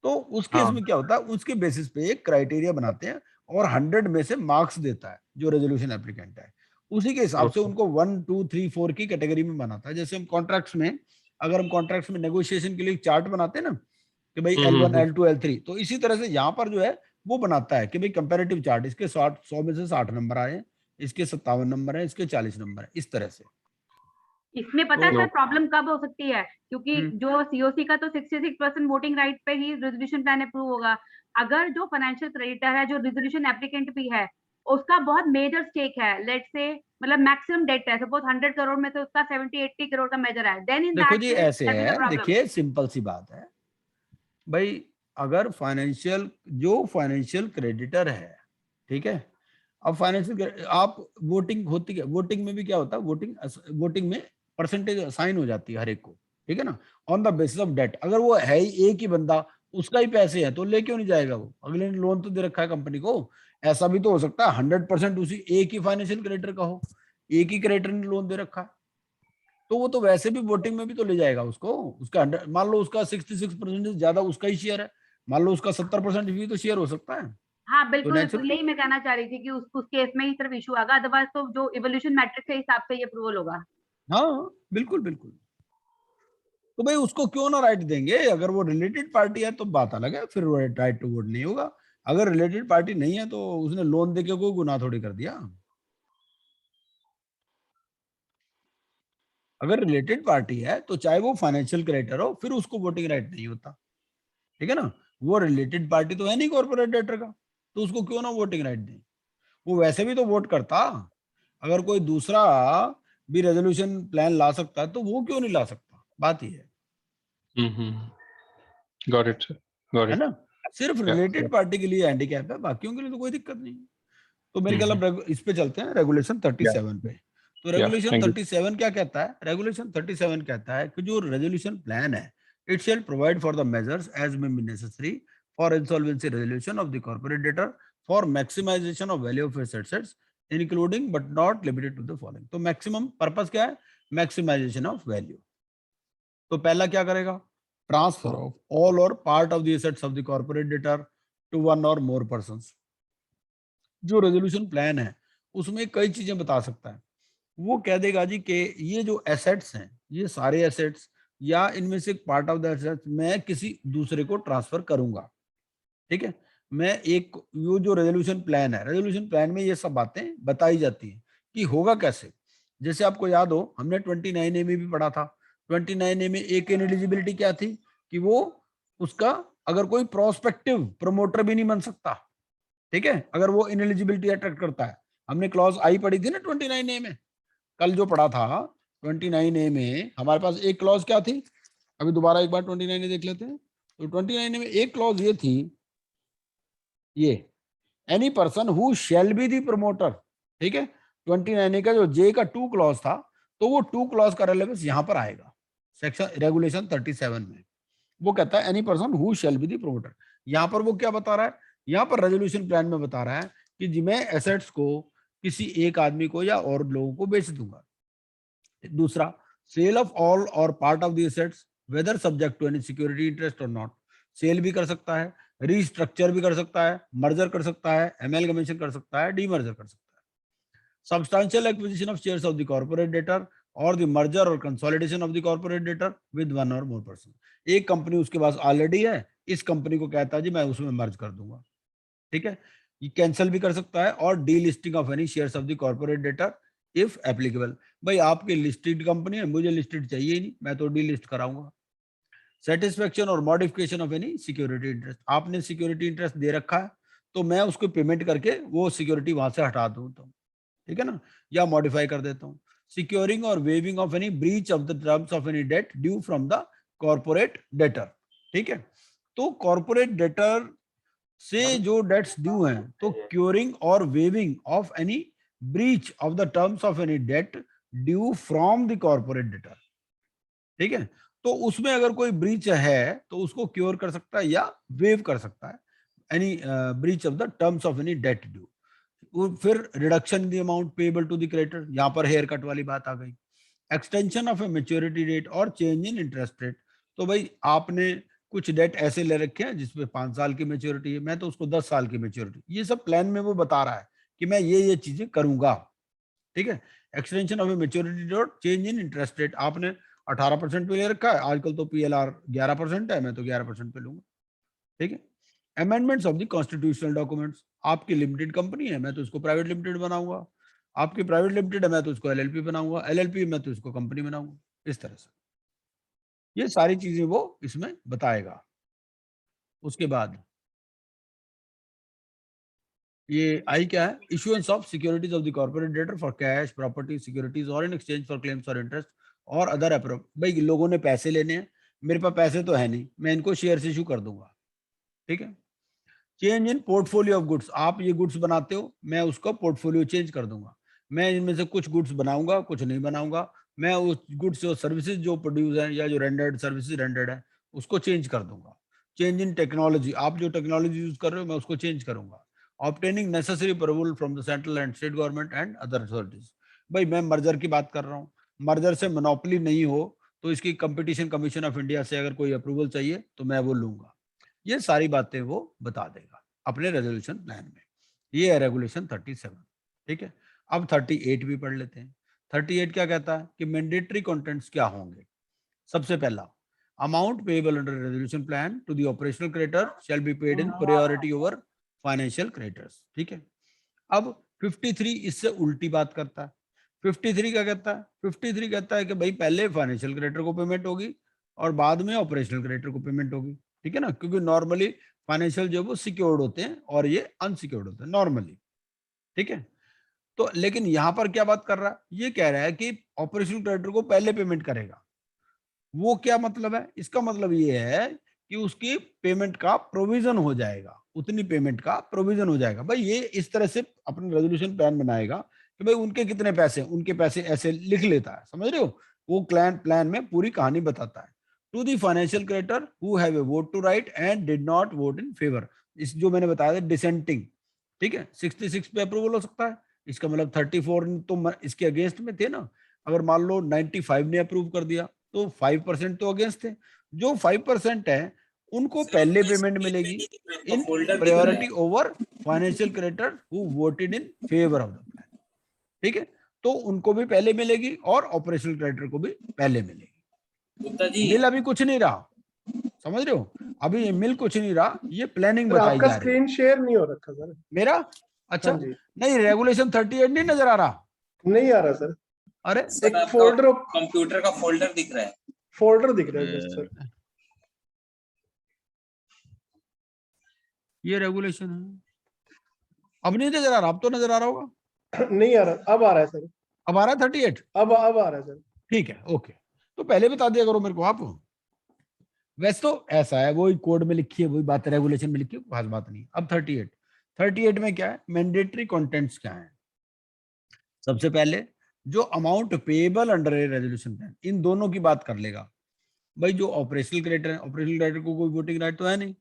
तो उस केस हाँ में क्या होता है, उसके बेसिस पे एक क्राइटेरिया बनाते हैं और 100 में से मार्क्स देता है जो रेजोल्यूशन एप्लीकेंट है, उसी के हिसाब से ओके उनको 1 2 3 4 की कैटेगरी में बनाता है। जैसे हम कॉन्ट्रैक्ट्स में, अगर हम कॉन्ट्रैक्ट्स में नेगोशिएशन के लिए चार्ट बनाते हैं ना कि भाई L1 L2 L3, तो इसी तरह से यहाँ पर जो है वो बनाता है कि भाई कंपैरेटिव चार्ट, इसके 100 में से 60 नंबर आए हैं, इसके 57 नंबर है, इसके 40 नंबर है, इस तरह से। इसमें पता है तो सर प्रॉब्लम कब हो सकती है, क्योंकि जो सीओसी का तो 66% वोटिंग राइट पे ही रेजोल्यूशन प्लान अप्रूव होगा। अगर जो फाइनेंशियल क्रेडिटर है, जो रेजोल्यूशन एप्लीकेंट भी है, उसका बहुत मेजर स्टेक है, लेट से मतलब मैक्सिमम डेट है, सपोज 100 करोड़ में से उसका 70-80 करोड़ का मेजर है, देन इन देखो दैट जी केस ऐसे दैट इज अ है, प्रॉब्लम। देखिए सिंपल सी बात है भाई, अगर फाइनेंशियल, जो फाइनेंशियल क्रेडिटर है, ठीक है, अब फाइनेंशियल आप वोटिंग होती है, वोटिंग में भी क्या होता है, वोटिंग में परसेंटेज साइन हो जाती है हर एक को, ठीक है ना, on the basis of debt. अगर वो है ही एक ही बंदा, उसका ही पैसे है, तो ले क्यों नहीं जाएगा वो, अगले ने लोन तो दे रखा है कंपनी को। ऐसा भी तो हो सकता है 100% उसी एक ही फाइनेंशियल क्रेडिटर का हो, एक ही क्रेडिटर ने लोन दे रखा है, तो वो तो वैसे भी वोटिंग में भी तो ले जाएगा उसको। उसका 100, मान लो उसका 66% ज्यादा उसका ही शेयर है, मान लो उसका 70% भी तो शेयर हो सकता है, हाँ तो बिल्कुल, नेचुरली। यही मैं कहना चाह रही थी कि उस केस में ही सिर्फ इशू आगा, अदरवाइज तो जो इवोल्यूशन मैट्रिक्स के हिसाब से ये अप्रूवल होगा। हाँ बिल्कुल बिल्कुल। तो भाई उसको क्यों ना राइट देंगे, अगर वो रिलेटेड पार्टी है तो बात अलग है, फिर राइट टू वोट नहीं होगा। अगर रिलेटेड पार्टी नहीं है तो उसने लोन देके कोई गुनाह थोड़ी कर दिया। अगर रिलेटेड पार्टी है तो चाहे वो फाइनेंशियल क्रेडिटर हो, फिर उसको वोटिंग राइट नहीं होता, ठीक है ना। वो रिलेटेड पार्टी तो है नहीं कॉर्पोरेट डेटर का, तो उसको क्यों ना वोटिंग राइट दें। वो वैसे भी तो वोट करता, अगर कोई दूसरा भी रेजोल्यूशन प्लान ला सकता है तो वो क्यों नहीं ला सकता, बात ही है गॉट इट सर, गॉट है इट। ना। सिर्फ रिलेटेड पार्टी के लिए हैंडीकैप है, बाकियों के लिए तो कोई दिक्कत नहीं है। तो मेरे ख्याल अब इस पे चलते हैं रेगुलेशन 37 पे। तो रेगुलेशन थैंक यू। 37 क्या कहता है, रेगुलेशन 37 कहता है कि जो रेजोल्यूशन प्लान है, it shall provide for the measures as may be necessary for insolvency resolution of the corporate debtor for maximisation of value of assets including but not limited to the following. तो maximum purpose क्या है, maximisation of value. तो पहला क्या करेगा, transfer of all or part of the assets of the corporate debtor to one or more persons. जो resolution plan है उसमें कई चीजें बता सकता है। वो कह देगा जी कि ये जो एसेट्स हैं, ये सारे एसेट्स या इनमें से पार्ट ऑफ द एसेट्स मैं किसी दूसरे को ट्रांसफर करूंगा, ठीक है। मैं एक, वो जो रेजोल्यूशन प्लान है, रेजोल्यूशन प्लान में ये सब बातें बताई जाती हैं कि होगा कैसे। जैसे आपको याद हो, हमने 29A में भी पढ़ा था। 29A में एक इनएलिजिबिलिटी क्या थी कि वो, उसका अगर कोई प्रोस्पेक्टिव प्रमोटर भी नहीं बन सकता, ठीक है, अगर वो इनएलिजिबिलिटी अट्रैक्ट करता है। हमने क्लॉज आई पढ़ी थी ना 29A में, कल जो पढ़ा था 29A में हमारे पास एक क्लॉज क्या थी, अभी दोबारा एक बार 29A देख लेते हैं। तो 29A में एक क्लॉज ये थी, ये any person who shall be the promoter, ठीक है। 29A का जो जे का 2 क्लॉज था, तो वो 2 क्लॉज का रेलेवेंस यहां पर आएगा सेक्शन रेगुलेशन 37 में। वो कहता है any person who shall be the promoter. यहां पर वो क्या बता रहा है, यहां पर रेजोल्यूशन प्लान में बता रहा है कि जी मैं एसेट्स को किसी एक आदमी को या और लोगों को बेच दूंगा। दूसरा, sale of all or part of the assets whether subject to any security interest or not. Sale भी कर सकता है, रीस्ट्रक्चर भी कर सकता है, मर्जर कर सकता है, एमएलगमेशन कर सकता है, डीमर्जर कर सकता है। Substantial acquisition of shares of the corporate debtor और द मर्जर और consolidation of the corporate debtor with one or more person. एक कंपनी उसके पास ऑलरेडी है, इस कंपनी को कहता है जी मैं उसमें मर्ज कर दूंगा, ठीक है। ये कैंसिल भी कर सकता है, और D listing of any shares of the corporate debtor if applicable. भाई आपकी लिस्टेड कंपनी है, मुझे लिस्टेड चाहिए ही नहीं, मैं तो डी लिस्ट कराऊंगा। सेटिस्फेक्शन और modification of any security interest, आपने सिक्योरिटी इंटरेस्ट दे रखा है तो मैं उसको पेमेंट करके वो सिक्योरिटी वहां से हटा दूंगा, ठीक है ना, या मॉडिफाई कर देता हूँ। Securing or waiving of any breach of the terms of any debt due from the corporate debtor. ठीक है। तो कॉर्पोरेट डेटर से जो डेट्स ड्यू हैं, तो curing or waiving of any breach of the terms of any debt due from the corporate debtor, ठीक है। तो उसमें अगर कोई ब्रीच है तो उसको क्योर कर सकता है या वेव कर सकता है, any breach of the terms of any debt due. फिर reduction in the amount payable to the creditor, यहाँ पर हेयर कट वाली बात आ गई। Extension of a maturity date और चेंज इन इंटरेस्ट रेट, तो भाई आपने कुछ डेट ऐसे ले रखे हैं जिसपे 5 साल की मैच्योरिटी है, मैं तो उसको 10 साल की मैच्योरिटी, ये सब प्लान में वो बता रहा है कि मैं ये चीजें करूंगा, ठीक है। Extension of a maturity date, change in interest rate, आपने 18% पे ले रखा है, आजकल तो PLR 11% है, मैं तो 11% पे लूंगा, ठीक है। Amendments of the constitutional documents, आपकी लिमिटेड कंपनी है, मैं तो उसको प्राइवेट लिमिटेड बनाऊंगा, आपकी प्राइवेट लिमिटेड है, मैं तो उसको LLP बनाऊंगा, LLP मैं तो उसको कंपनी बनाऊंगा, इस तरह से ये सारी चीजें वो इसमें बताएगा। उसके बाद ये आई क्या है, issuance of securities of the corporate debtor for cash, property, securities और इन एक्सचेंज फॉर क्लेम्स और इंटरेस्ट और अदर अप्रूव। भाई लोगों ने पैसे लेने हैं, मेरे पास पैसे तो है नहीं, मैं इनको शेयर इशू कर दूंगा, ठीक है। Change in portfolio of goods, आप ये गुड्स बनाते हो, मैं उसका पोर्टफोलियो चेंज कर दूंगा, मैं इनमें से कुछ गुड्स बनाऊंगा, कुछ नहीं बनाऊंगा, मैं उस गुड्स जो सर्विसेज जो प्रोड्यूस है या जो रेंडर्ड सर्विसेज रेंडर्ड है उसको चेंज कर दूंगा। चेंज इन टेक्नोलॉजी, आप जो टेक्नोलॉजी यूज कर रहे हो मैं उसको चेंज करूंगा। Obtaining necessary approval from the central and state government and other authorities, भाई मैं मर्जर की बात कर रहा हूँ, मर्जर से मोनोपोली नहीं हो तो इसकी कंपटीशन कमीशन ऑफ इंडिया से अगर कोई अप्रूवल चाहिए तो मैं वो लूंगा। ये सारी बातें वो बता देगा अपने रेजोल्यूशन प्लान में। ये है रेगुलेशन 37, ठीक है। अब 38 भी पढ़ लेते हैं। 38 क्या कहता है कि मैंडेटरी कंटेंट्स क्या होंगे। सबसे पहला, amount payable under resolution plan to the operational creditor shall be paid in priority over financial creditors, ठीक है। अब 53 इससे उल्टी बात करता है। 53 क्या कहता है, 53 कहता है कि भाई पहले फाइनेंशियल क्रेडिटर को पेमेंट होगी और बाद में ऑपरेशनल क्रेडिटर को पेमेंट होगी, ठीक है ना, क्योंकि नॉर्मली फाइनेंशियल जो वो सिक्योर्ड होते हैं और ये अनसिक्योर्ड होते हैं नॉर्मली, ठीक है। तो लेकिन यहां पर क्या बात कर रहा है, ये कह रहा है कि ऑपरेशनल क्रेडिटर को पहले पेमेंट करेगा। वो क्या मतलब है, इसका मतलब ये है कि उसकी पेमेंट का प्रोविजन हो जाएगा, उतनी पेमेंट का प्रोविजन हो जाएगा। भाई ये इस तरह से अपना रेजोल्यूशन प्लान बनाएगा कि भाई उनके कितने पैसे, उनके पैसे ऐसे लिख लेता है, समझ रहे हो, वो प्लान में पूरी कहानी बताता है। To the financial creditor who have a vote to right and did not vote in favour, इस जो मैंने बताया था डिसेंटिंग, ठीक है। 66 पे अप्रूवल हो सकता है, इसका मतलब 34 तो इसके अगेंस्ट में थे ना। अगर मान लो 95 ने अप्रूव कर दिया तो 5% तो अगेंस्ट थे, जो 5% है उनको पहले पेमेंट मिलेगी इन priority over financial creditor who voted in favour of the plan, ठीक है। तो उनको भी पहले मिलेगी और ऑपरेशनल क्रेडिटर को भी पहले मिलेगी। मिल अभी कुछ नहीं रहा, समझ रहे हो, अभी ये मिल कुछ नहीं रहा, ये प्लानिंग बताई जा रही है। स्क्रीन शेयर नहीं हो रखा सर मेरा, अच्छा नहीं, रेगुलेशन 38 नहीं नजर आ रहा, नहीं आ रहा सर। अरे एक फोल्डर, कंप्यूटर का फोल्डर दिख रहा है, फोल्डर दिख रहा है सर। ये रेगुलेशन है, अब नहीं नजर आ रहा, अब तो नजर आ रहा होगा। नहीं आ रहा, अब आ रहा है सर, अब आ रहा है 38, अब आ रहा है सर, ठीक है, ओके। तो पहले बता दिया करो मेरे को आप, वैसे तो ऐसा है, वही कोड में लिखी है, वही बात रेगुलेशन में लिखी है, खास बात नहीं। अब 38 में क्या है, मैंडेटरी कंटेंट्स क्या है। सबसे पहले जो amount payable under a resolution plan, इन दोनों की बात कर लेगा। भाई जो ऑपरेशनल क्रेडिटर है, ऑपरेशनल क्रेडिटर को कोई वोटिंग राइट तो है नहीं,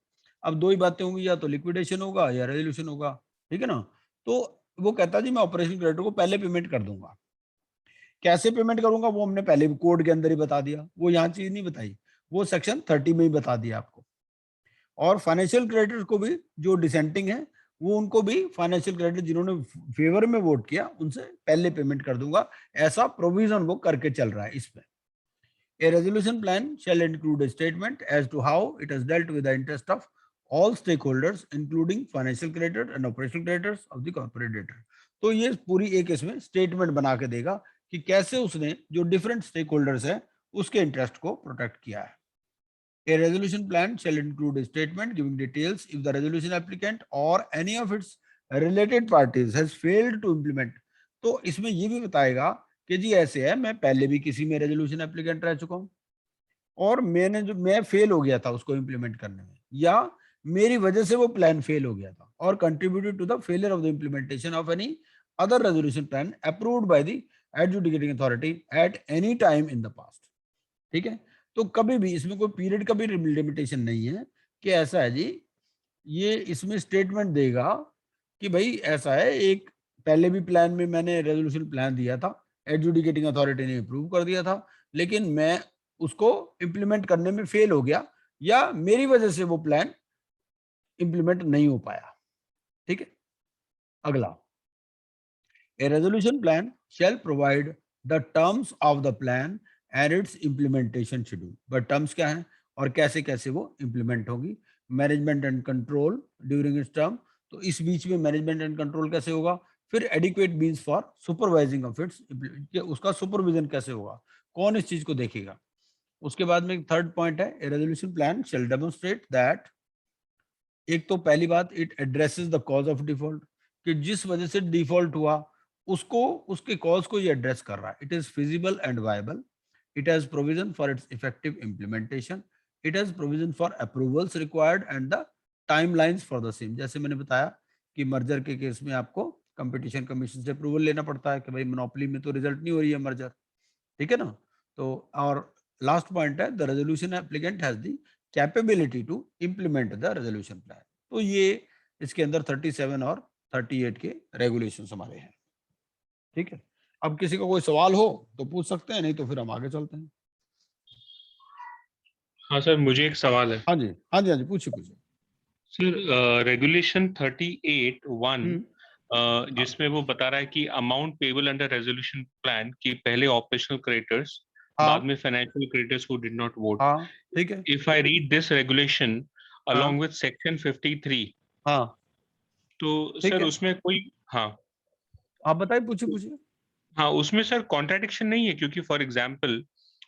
अब दो ही बातें होंगी, या तो लिक्विडेशन होगा या रेजोल्यूशन होगा, ठीक है ना। तो वो कहता जी मैं ऑपरेशनल क्रेडिटर को पहले पेमेंट कर दूंगा। कैसे पेमेंट करूंगा वो हमने पहले कोड के अंदर ही बता दिया, वो यहाँ चीज नहीं बताई, वो सेक्शन 30 में ही बता दिया आपको। और फाइनेंशियल क्रेडिटर्स को भी जो डिसेंटिंग है वो उनको भी फाइनेंशियल क्रेडिटर जिन्होंने फेवर में वोट किया उनसे पहले पेमेंट कर दूंगा, ऐसा प्रोविजन वो करके चल रहा है इसमें। A resolution plan shall include a statement as to how it has dealt with the interest of all stakeholders, including financial creditors and operational creditors of the corporate debtor. तो ये पूरी एक इसमें स्टेटमेंट बना के देगा कि कैसे उसने जो डिफरेंट स्टेक होल्डर्स है उसके इंटरेस्ट को प्रोटेक्ट किया है। A resolution plan shall include a statement giving details if the resolution applicant or any of its related parties has failed to implement. तो इसमें ये भी बताएगा कि जी ऐसे है, मैं पहले भी किसी में रेजोल्यूशन एप्लीकेंट रह चुका हूं और मैं फेल हो गया था उसको इम्प्लीमेंट करने में, या मेरी वजह से वो प्लान फेल हो गया था और contributed to the failure of the implementation of any other resolution plan approved by the adjudicating authority at any time in the past. ठीक है, तो कभी भी इसमें कोई पीरियड का भी लिमिटेशन नहीं है कि ऐसा है जी, ये इसमें स्टेटमेंट देगा कि भाई ऐसा है, एक पहले भी प्लान में मैंने रेजोल्यूशन प्लान दिया था, एडजुडिकेटिंग अथॉरिटी ने अप्रूव कर दिया था, लेकिन मैं उसको इम्प्लीमेंट करने में फेल हो गया या मेरी वजह से वो प्लान इम्प्लीमेंट नहीं हो पाया। ठीक है, अगला, ए resolution plan shell provide the terms of the plan and it's implementation schedule. But terms क्या है और कैसे कैसे वो इम्प्लीमेंट होगी, management and control during its term, तो इस बीच में मैनेजमेंट एंड कंट्रोल कैसे होगा, फिर adequate means for supervising of its, उसका सुपरविजन कैसे होगा, कौन इस चीज को देखेगा। उसके बाद में थर्ड पॉइंट है, a resolution plan shall demonstrate that, एक तो पहली बात, it addresses the cause of default, कि जिस वजह से डिफॉल्ट हुआ उसको, उसके कॉज को ये एड्रेस कर रहा है। It is feasible and viable, it has provision for its effective implementation, it has provision for approvals required and the timelines for the same. जैसे मैंने बताया कि मर्जर के केस में आपको कंपटीशन कमीशन से अप्रूवल लेना पड़ता है कि भाई मोनोपोली में तो रिजल्ट नहीं हो रही है मर्जर, ठीक है ना। तो और लास्ट पॉइंट है, the resolution applicant has the capability to implement the resolution plan. तो ये इसके अंदर 37 और 38 के रेगुलेशन हमारे हैं। ठीक है, अब किसी का कोई सवाल हो तो पूछ सकते हैं, नहीं तो फिर हम आगे चलते हैं। हाँ सर, मुझे एक सवाल है। हाँ जी, हाँ जी, हाँ जी, पूछिए पूछिए। सर रेगुलेशन 38(1) जिसमें वो बता रहा है कि amount payable under resolution plan की पहले ऑपरेशनल क्रेडिटर्स, बाद में financial creditors who did not vote. हाँ, ठीक है। If I read this regulation along with section 53, हाँ, तो ठीक सर है। उसमें कोई, हाँ आप बताइए, पूछिए पूछिए। हाँ, उसमें सर कॉन्ट्राडिक्शन नहीं है, क्योंकि for example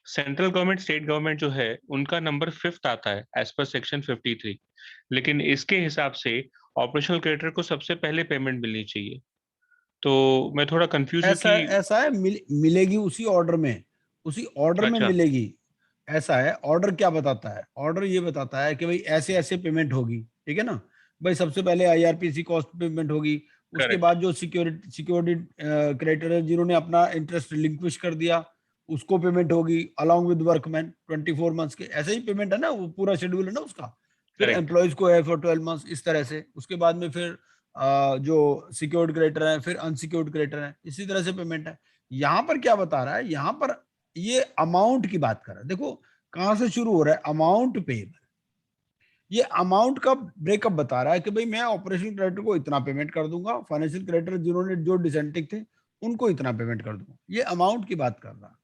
central government, state government जो है उनका नंबर 5th आता है एज पर सेक्शन 53, लेकिन इसके हिसाब से ऑपरेशनल क्रेडिटर को सबसे पहले पेमेंट मिलनी चाहिए। तो मैं थोड़ा कंफ्यूज हूँ कि ऐसा है, मिलेगी उसी ऑर्डर में, उसी ऑर्डर में अच्छा, मिलेगी। ऐसा है, ऑर्डर क्या बताता है, ऑर्डर ये बताता है कि भाई ऐसे ऐसे पेमेंट होगी, ठीक है ना। भाई सबसे पहले आईआरपीसी कॉस्ट पेमेंट होगी, उसके करेक्ट, बाद जो सिक्योरिटी क्रेडिटर है जिन्होंने अपना इंटरेस्ट रिलिंक्विश कर दिया उसको पेमेंट होगी अलॉन्ग विद वर्कमैन 24 मंथ्स के, ऐसे ही पेमेंट है ना, वो पूरा शेड्यूल है ना उसका। फिर करेक्ट, एम्प्लॉयज को है फॉर 12 मंथ्स, इस तरह से। उसके बाद में फिर जो सिक्योर्ड क्रेडिटर है, फिर अनसिक्योर्ड क्रेडिटर है, इसी तरह से पेमेंट है। यहाँ पर क्या बता रहा है, यहाँ पर ये अमाउंट की बात कर रहा है। देखो कहां से शुरू हो रहा है, अमाउंट पेबल, ये अमाउंट का ब्रेकअप बता रहा है कि भाई मैं ऑपरेशनल क्रेडिटर को इतना पेमेंट कर दूंगा, फाइनेंशियल क्रेडिटर जिन्होंने जो डिसेंटिक थे उनको इतना पेमेंट कर दूंगा, ये अमाउंट की बात कर रहा है।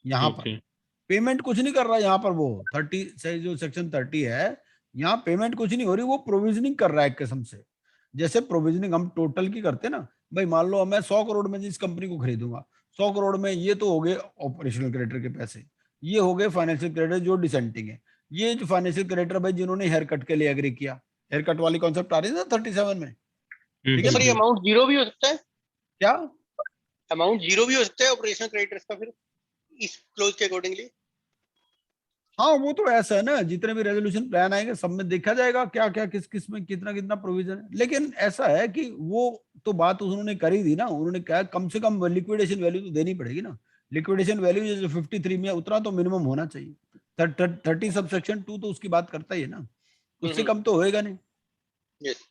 यहाँ पर ओके, पेमेंट कुछ नहीं कर रहा, यहाँ पर वो 30 से जो सेक्शन 30 है, यहाँ पेमेंट कुछ नहीं हो रही, वो प्रोविजनिंग कर रहा है एक किस्म से। जैसे प्रोविजनिंग हम टोटल की करते हैं ना, भाई मान लो मैं 100 करोड़ में जिस कंपनी को खरीदूंगा, 100 करोड़ में ये तो हो गए ऑपरेशनल क्रेडिटर के पैसे, ये हो गए फाइनेंशियल क्रेडिटर जो डिसेंटिंग है, ये जो फाइनेंशियल क्रेडिटर भाई जिन्होंने हेयर कट के लिए एग्री किया, हेयर कट वाली कॉन्सेप्ट आ रही है ना 37 में, ठीक है सर ना। ये अमाउंट जीरो भी हो सकता है, क्या अमाउंट जीरो भी हो सकता है ऑपरेशनल क्रेडिटर्स का फिर इस क्लोज के अकॉर्डिंगली। हाँ, वो तो ऐसा है ना, जितने भी रेजोल्यूशन प्लान आएंगे सब में देखा जाएगा क्या क्या किस किस में कितना कितना प्रोविजन है। लेकिन ऐसा है कि वो तो बात उन्होंने करी थी ना, उन्होंने कहा कम से कम लिक्विडेशन वैल्यू तो देनी पड़ेगी ना। लिक्विडेशन वैल्यू जो 53 में उतना तो मिनिमम होना चाहिए। 30 सबसेक्शन 2 तो उसकी बात करता ही है ना, उससे कम तो होएगा नहीं। यस,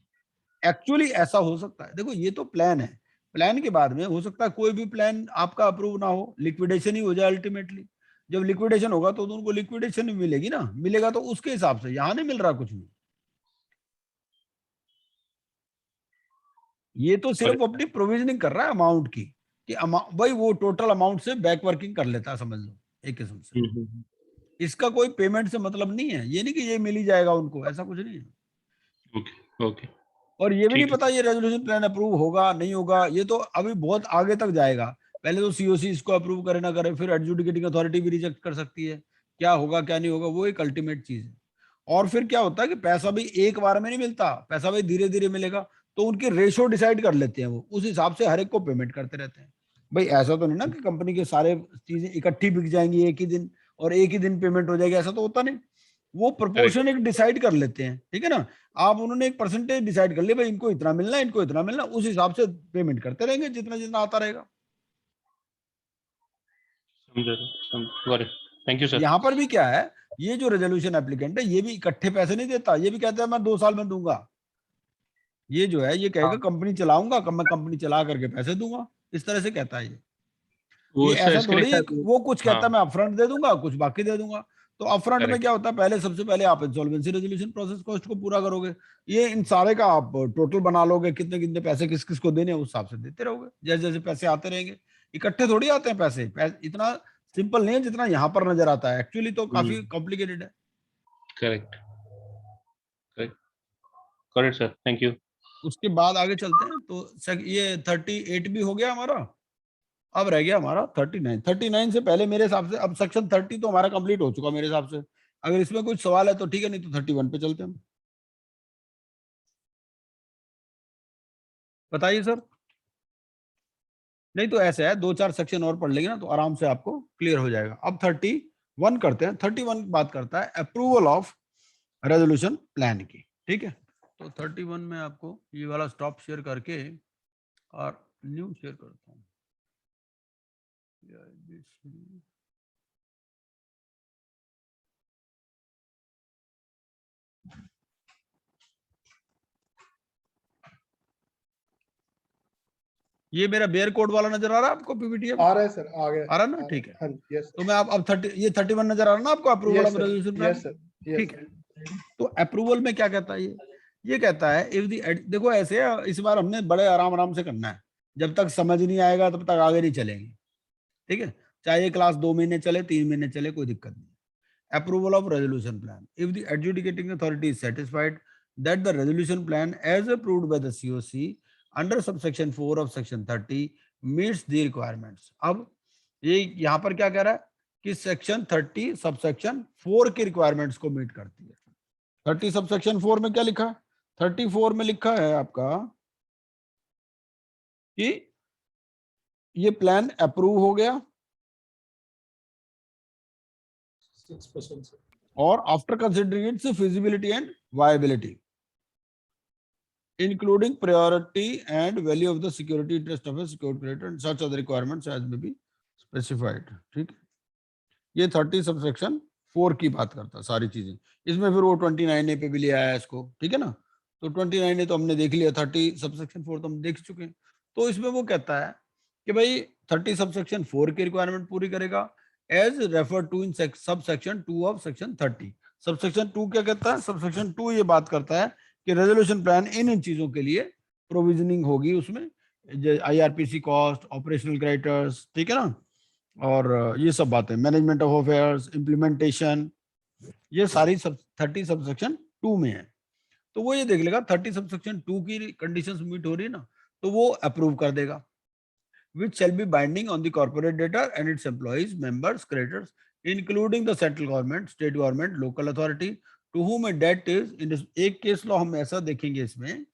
एक्चुअली ऐसा हो सकता है, देखो ये तो प्लान है, प्लान के बाद में हो सकता है कोई भी प्लान आपका अप्रूव ना हो, लिक्विडेशन ही हो जाए अल्टीमेटली। जब लिक्विडेशन होगा तो उनको लिक्विडेशन ही मिलेगी ना, मिलेगा तो उसके हिसाब से, यहां नहीं मिल रहा कुछ भी। ये तो सिर्फ अपनी प्रोविजनिंग कर रहा है अमाउंट की, कि भाई वो टोटल अमाउंट से बैक वर्किंग कर लेता है, समझ लो एक किस्म से। इसका कोई पेमेंट से मतलब नहीं है, ये नहीं कि ये मिल ही जाएगा उनको, ऐसा कुछ नहीं है। ओके, ओके, और ये भी नहीं ठीक है, पता ये रेजोल्यूशन प्लान अप्रूव होगा नहीं होगा, ये तो अभी बहुत आगे तक जाएगा। पहले तो सीओसी इसको अप्रूव करे ना करे, फिर एडजुडिकेटिंग अथॉरिटी भी रिजेक्ट कर सकती है, क्या होगा क्या नहीं होगा, वो एक अल्टीमेट चीज है। और फिर क्या होता है कि पैसा भी एक बार में नहीं मिलता, पैसा भी धीरे धीरे मिलेगा, तो उनके रेशो डिसाइड कर लेते हैं वो, उस हिसाब से हर एक को पेमेंट करते रहते हैं। भाई ऐसा तो नहीं ना कि कंपनी के सारे चीजें इकट्ठी बिक जाएंगी एक ही दिन, और एक ही दिन पेमेंट हो जाएगी, ऐसा तो होता नहीं। वो प्रोपोर्शन एक डिसाइड कर लेते हैं, ठीक है ना। आप उन्होंने एक परसेंटेज डिसाइड कर लिया, भाई इनको इतना मिलना है, इनको इतना मिलना, उस हिसाब से पेमेंट करते रहेंगे जितना जितना आता रहेगा। Thank you sir. यहाँ पर भी क्या है, ये जो रेजोल्यूशन एप्लीकेंट है ये भी इकट्ठे पैसे नहीं देता, ये भी कहता है मैं 2 साल में दूंगा। ये जो है ये कहेगा कंपनी चलाऊंगा, मैं कंपनी चला करके पैसे दूंगा, इस तरह से कहता है ये वो सर ऐसा इसके लिए थोड़ी शायद वो कुछ कहता हाँ है मैं अपफ्रंट दे दूंगा, कुछ बाकी दे दूंगा। तो अपफ्रंट में करेक्ट क्या होता है, पहले सबसे पहले आप इंसॉल्वेंसी रेजोल्यूशन प्रोसेस कॉस्ट को पूरा करोगे, ये इन सारे का आप टोटल बना लोगे, कितने कितने पैसे किस किस को देने हैं, उस हिसाब से देते रहोगे, जैसे जैसे पैसे आते रहेंगे। इकट्ठे थोड़ी आते हैं पैसे, इतना सिंपल नहीं है जितना यहाँ पर नजर आता है, एक्चुअली तो काफी कॉम्प्लिकेटेड है। Correct correct correct sir, thank you. उसके बाद आगे चलते हैं, तो ये 38 भी हो गया हमारा। अब रह गया हमारा 39। 39 से पहले मेरे हिसाब से अब सेक्शन 30 तो हमारा कंप्लीट हो चुका मेरे हिसाब से। अगर इसमें कुछ सवाल है तो ठीक है, नहीं तो 31 पे चलते हैं हम। बताइए सर। नहीं तो ऐसे है, 2-4 सेक्शन और पढ़ लेंगे ना तो आराम से आपको क्लियर हो जाएगा। अब 31 करते हैं। 31 बात करता है अप्रूवल ऑफ रेजोल्यूशन प्लान की, ठीक है। तो 31 में आपको ये वाला स्टॉप शेयर करके और न्यू शेयर करता हूँ। ये मेरा बेयर कोड वाला नजर आ रहा है आपको पीपीटीएफ? आ रहा है सर, आ गया। आ रहा है ना, ठीक है। हाँ यस तो मैं अब 30 ये 31 नजर आ रहा है ना आपको, approval of resolution plan. Yes sir, ठीक है। तो अप्रूवल में क्या कहता है ये कहता है इफ दी, देखो ऐसे है, इस बार हमने बड़े आराम आराम से करना है, जब तक समझ नहीं आएगा तब तक आगे नहीं चलेंगे, ठीक है। चाहे ये क्लास 2 महीने चले, 3 महीने चले, कोई दिक्कत नहीं। Approval of resolution plan, if the adjudicating authority is satisfied that the resolution plan as approved by the CoC under subsection 4 of section 30 meets the requirements. अब ये यहाँ पर क्या कह रहा है कि सेक्शन 30 सबसेक्शन 4 की रिक्वायरमेंट्स को मीट करती है। 30 सबसेक्शन 4 में क्या लिखा है? 34 में लिखा है आपका कि ये प्लान अप्रूव हो गया 6% और after considering it's feasibility and viability including priority and value of the security interest of a secured creditor and such other requirements as may be specified, ठीक है। ये 30 सबसेक्शन 4 की बात करता है सारी चीजें। इसमें फिर वो 29A पे भी ले आया इसको, ठीक है ना। तो 29A तो हमने देख लिया, 30 सबसेक्शन 4 तो हम देख चुके हैं। तो इसमें वो कहता है कि भाई 30 सबसेक्शन 4 की रिक्वायरमेंट पूरी करेगा as refer to in subsection 2 of section 30। Subsection 2 क्या कहता है? सबसेक्शन 2 ये बात करता है कि रेजोल्यूशन प्लान इन चीजों के लिए प्रोविजनिंग होगी, उसमें आईआरपीसी कॉस्ट, ऑपरेशनल क्रेडिटर्स, ठीक है ना, और ये सब बातें, मैनेजमेंट ऑफ अफेयर्स, इम्प्लीमेंटेशन, ये सारी सब 30 सबसेक्शन 2 में है। तो वो ये देख लेगा 30 सबसेक्शन 2 की कंडीशंस मीट हो रही है ना, तो वो अप्रूव कर देगा। which shall be binding on the corporate debtor and its employees, members, creditors, including the central government, state government, local authority, to whom a debt is in this। एक case law हम ऐसा देखेंगे इसमें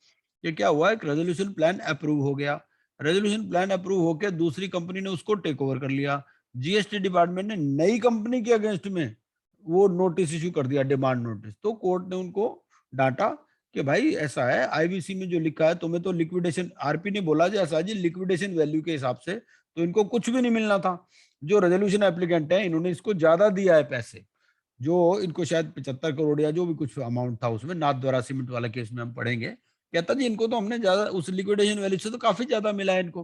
कि क्या हुआ, एक रेजोल्यूशन प्लान अप्रूव हो गया, रेजोल्यूशन प्लान अप्रूव होकर दूसरी कंपनी ने उसको टेक ओवर कर लिया, जीएसटी डिपार्टमेंट ने नई कंपनी के अगेंस्ट में वो नोटिस इशू कर दिया, डिमांड नोटिस। तो कोर्ट ने उनको डांटा कि भाई ऐसा है, आईबीसी में जो लिखा है तुम्हें तो लिक्विडेशन, आरपी ने बोला जैसा जी लिक्विडेशन वैल्यू के हिसाब से तो इनको कुछ भी नहीं मिलना था। जो रेजोल्यूशन एप्लीकेंट है इन्होंने इसको ज्यादा दिया है पैसे, जो इनको शायद 75 करोड़ या जो भी कुछ अमाउंट था उसमें, नाथ द्वारा सीमेंट वाला केस में हम पढ़ेंगे, कहता जी इनको तो हमने ज्यादा उस लिक्विडेशन वैल्यू से तो काफी ज्यादा मिला है इनको।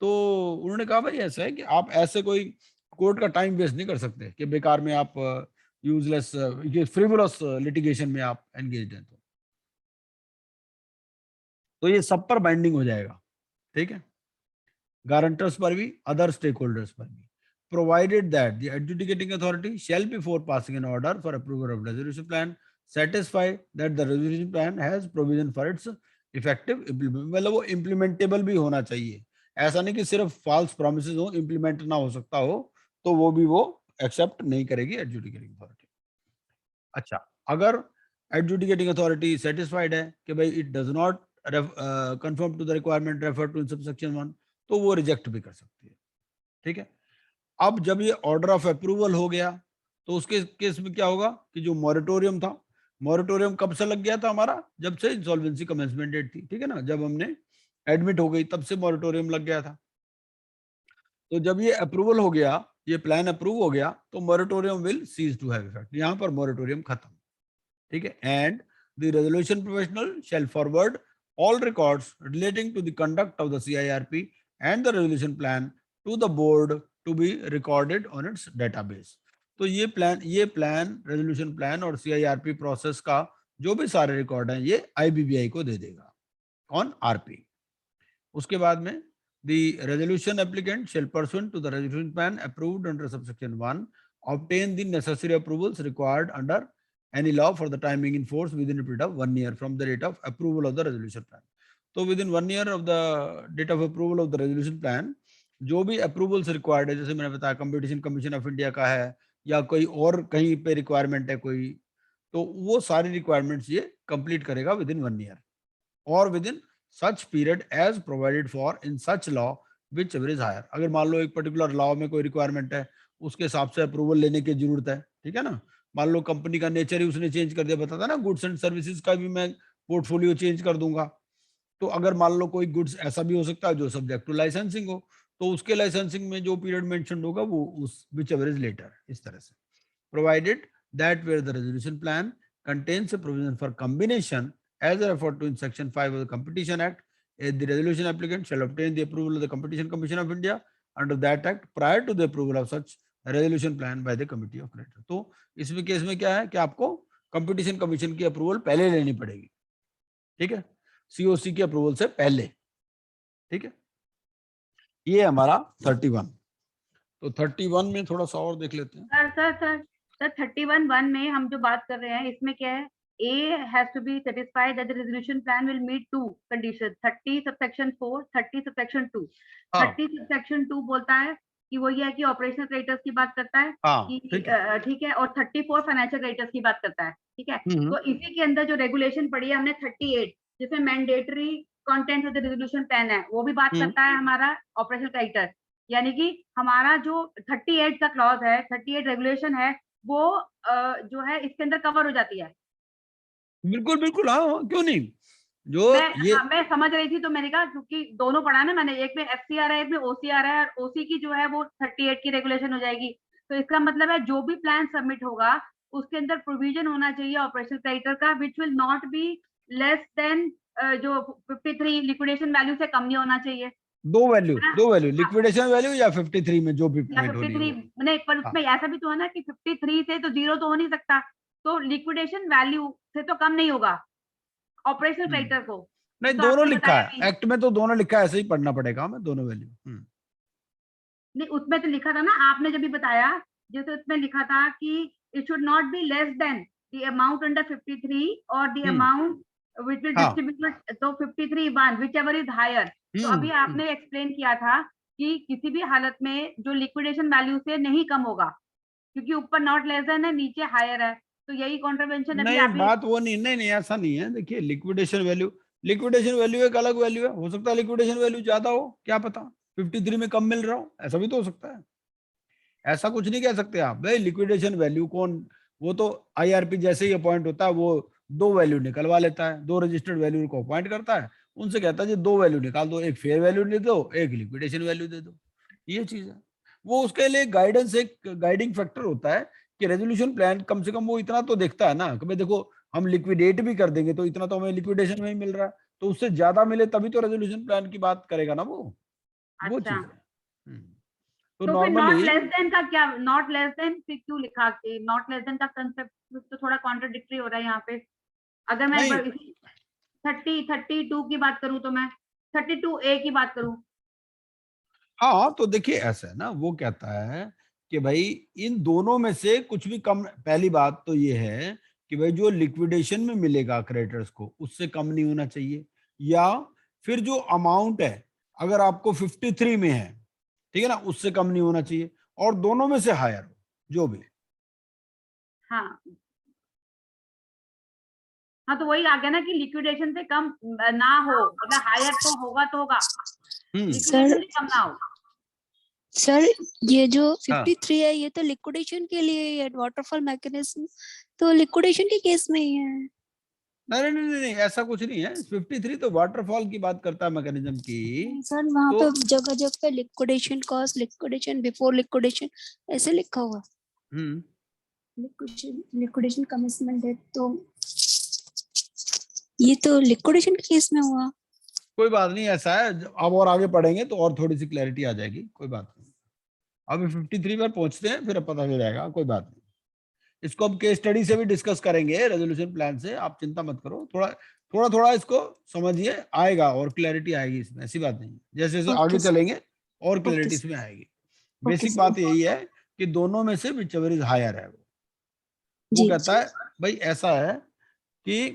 तो उन्होंने कहा भाई ऐसा है कि आप ऐसे कोई कोर्ट का टाइम वेस्ट नहीं कर सकते कि बेकार में आप यूजलेस फ्रिवोलस लिटिगेशन में आप एंगेज हैं। तो ये सब पर बाइंडिंग हो जाएगा, ठीक है, गारंटर्स पर भी, अदर स्टेक होल्डर्स पर भी, provided that the adjudicating authority shell before passing an order for approval of resolution plan satisfy that the resolution plan has provision for its effective implement। मतलब वो implementable भी होना चाहिए, ऐसा नहीं कि सिर्फ false promises हो, implement ना हो सकता हो, तो वो भी वो accept नहीं करेगी adjudicating authority। अच्छा, अगर adjudicating authority satisfied है कि भाई it does not conform to the requirement referred to in subsection 1, तो वो reject भी कर सकती है, ठीक है। अब जब ये order of approval हो गया तो उसके केस में क्या होगा कि जो मॉरेटोरियम था, मॉरेटोरियम कब से लग गया था हमारा, जब से इंसॉल्वेंसी कमेंसमेंट डेट थी, ठीक है ना, जब हमने एडमिट हो गई तब से मॉरेटोरियम लग गया था। तो जब ये अप्रूवल हो गया, ये प्लान अप्रूव हो गया, तो moratorium will cease to have effect, यहाँ पर मॉरेटोरियम खत्म, ठीक है। And the resolution professional shall forward all records relating to the conduct of the CIRP and the resolution plan to the board to be recorded on its database. तो ये plan resolution plan और CIRP process का जो भी सारे record हैं ये IBBI को दे देगा ऑन RP। उसके बाद में the resolution applicant shall pursuant to the resolution plan approved under subsection 1 obtain the necessary approvals required under any law for the time being in force within a period of 1 year from the date of approval of the resolution plan. तो within 1 year of the date of approval of the resolution plan जो भी approvals required है, जैसे मैंने बताया competition commission of India का है या कोई और कहीं पे रिक्वायरमेंट है कोई, तो वो सारी रिक्वायरमेंट्स ये कंप्लीट करेगा within 1 year or within such period as provided for in such law whichever is higher. अगर मान लो एक पर्टिकुलर लॉ में कोई रिक्वायरमेंट है, उसके हिसाब से अप्रूवल लेने की जरूरत है, ठीक है ना। मान लो कंपनी का नेचर ही उसने चेंज कर दिया, बताता ना गुड्स एंड सर्विसेज का भी मैं पोर्टफोलियो चेंज कर दूंगा, तो अगर मान लो कोई गुड्स ऐसा भी हो सकता है जो सब्जेक्ट टू लाइसेंसिंग हो, तो उसके लाइसेंसिंग में जो पीरियड मेंशन होगा वो उस विच एवर इज लेटर, इस तरह से। Provided that where the resolution plan contains a provision for combination as referred to in section 5 of the Competition Act, the resolution applicant shall obtain the approval of the Competition Commission of India under that act prior to the approval of such resolution plan by the committee of creditors। तो इसमें case में क्या है कि आपको competition commission की approval पहले लेनी पड़ेगी, ठीक है, COC की अप्रूवल से पहले, ठीक है। ये हमारा 31। तो 31 में थोड़ा सा और देख लेते हैं। सर 31(1) में हम जो बात कर रहे हैं इसमें क्या है, A has to be satisfied that the resolution plan will meet 2 conditions, 30 subsection 4, 30 subsection 2। 30 subsection 2 बोलता है कि वो ये है कि ऑपरेशनल क्रेडिटर्स की बात करता है कि ठीक है, और 34 फाइनेंशियल क्रेडिटर्स की बात करता है, ठीक है। तो इसी के अंदर जो रेगुलेशन पड़ी है हमने 38 जिसमें mandatory content of the resolution plan है, वो भी बात करता है हमारा ऑपरेशनल क्रेडिटर, यानी कि हमारा जो 38 का क्लॉज है, 38 रेगुलेशन है, वो जो है इसके अंदर कवर हो जाती है। बिल्कुल बिल्कुल, हाँ क्यों नहीं, जो मैं समझ रही थी, तो मैंने कहा क्योंकि दोनों पढ़ा ना मैंने, एक में FCR है एक में OCR है, और OC की जो है वो 38 की रेगुलेशन हो जाएगी। तो इसका मतलब है जो भी प्लान सबमिट होगा उसके अंदर प्रोविजन होना चाहिए ऑपरेशनल क्रेडिटर का which will not be less then जो 53 लिक्विडेशन वैल्यू से कम नहीं होना चाहिए। दो वैल्यू लिक्विडेशन वैल्यू या 53 में जो भी पेमेंट हो रही है, नहीं, पर उसमें ऐसा भी तो है ना कि 53 से तो जीरो तो हो नहीं सकता, तो लिक्विडेशन वैल्यू से तो कम नहीं होगा ऑपरेशनल क्रेडिटर को। नहीं, तो दोनों लिखा है एक्ट में, तो दोनों लिखा है, ऐसे ही पढ़ना पड़ेगा हमें, दोनों वैल्यू। नहीं, उसमें तो लिखा था ना, आपने जब भी बताया, जैसे उसमें लिखा था कि it should not be less then the amount under 53 और the amount which will distribute, तो 53(1) व्हिचएवर इज हायर। तो अभी आपने एक्सप्लेन किया था कि किसी भी हालत में जो लिक्विडेशन वैल्यू से नहीं कम होगा, क्योंकि ऊपर नॉट लेस देन है, नीचे हायर है, तो यही कॉन्ट्रवेंशन अभी नहीं, बात वो नहीं, ऐसा नहीं है। देखिए लिक्विडेशन वैल्यू एक अलग वैल्यू है, हो सकता है लिक्विडेशन वैल्यू ज्यादा हो, क्या पता 53 में कम मिल रहा हो, ऐसा भी तो हो सकता है। ऐसा कुछ नहीं कह सकते आप भाई लिक्विडेशन वैल्यू कौन, वो तो IRP जैसे ही अपॉइंट होता है वो 2 वैल्यू निकलवा लेता है, 2 रजिस्टर्ड वैल्यू को अपॉइंट करता है, उनसे कहता है जी 2 वैल्यू निकाल दो, एक फेयर वैल्यू दे दो, एक लिक्विडेशन वैल्यू दे दो, ये चीज है। वो उसके लिए गाइडेंस, एक गाइडिंग फैक्टर होता है कि रेजोल्यूशन प्लान कम से कम वो इतना तो देखता है ना कि भाई देखो हम लिक्विडेट भी कर देंगे तो इतना तो हमें लिक्विडेशन में ही मिल रहा है, तो उससे ज्यादा मिले तभी तो रेजोल्यूशन प्लान की बात करेगा ना वो चीज है। तो नॉट नॉर्मली लेस देन का क्या, नॉट लेस देन फिर क्यों लिखा कि नॉट लेस देन का कंसेप्ट तो थोड़ा कॉन्ट्रडिक्टरी हो रहा है यहाँ पे। अगर मैं 32 की बात करूं तो मैं 32A की बात करूं, हाँ तो देखिए ऐसा है ना, वो कहता है कि भाई इन दोनों में से कुछ भी कम, पहली बात तो ये है कि भाई जो लिक्विडेशन में मिलेगा क्रेडिटर्स को उससे कम नहीं होना चाहिए, या फिर जो अमाउंट है अगर आपको 53 में है, ठीक है ना, उससे कम नहीं होना चाहिए, और दोनों में से हायर हो जो भी। हाँ तो वही आ गया ना कि लिक्विडेशन से कम ना हो, मतलब हायर तो होगा, लिक्विडेशन से कम ना हो। सर ये जो हाँ। 53 है ये तो लिक्विडेशन के लिए है, वाटरफॉल मैकेनिज्म तो लिक्विडेशन के केस में ही है। नहीं नहीं नहीं नहीं, ऐसा कुछ नहीं है। 53 तो वाटरफॉल की बात करता है मैकेनिज्म की। नहीं सर वहाँ तो पे जगह जगह पे liquidation cost, liquidation before liquidation ऐसे लिखा हुआ। लिक्विडेशन कमिटमेंट है तो ये तो लिक्विडेशन के केस में हुआ। कोई बात नहीं, ऐसा है अब और आगे पढ़ेंगे तो और थोड़ी सी क्लैरिटी आ जाएगी, कोई बात नहीं। अभी 53 पर पहुंचते हैं फिर पता चल जाएगा, कोई बात नहीं। इसको हम केस स्टडी से भी डिस्कस करेंगे, रेजोल्यूशन प्लान से, आप चिंता मत करो। थोड़ा थोड़ा थोड़ा इसको समझिए, आएगा और क्लैरिटी आएगी इसमें, ऐसी बात नहीं। जैसे जैसे Okay, आगे sir. चलेंगे और Okay, क्लैरिटी sir. इसमें आएगी। Okay, basic sir. बात यही है कि दोनों में से विचएवर इज हायर है। वो जी कहता है भाई ऐसा है कि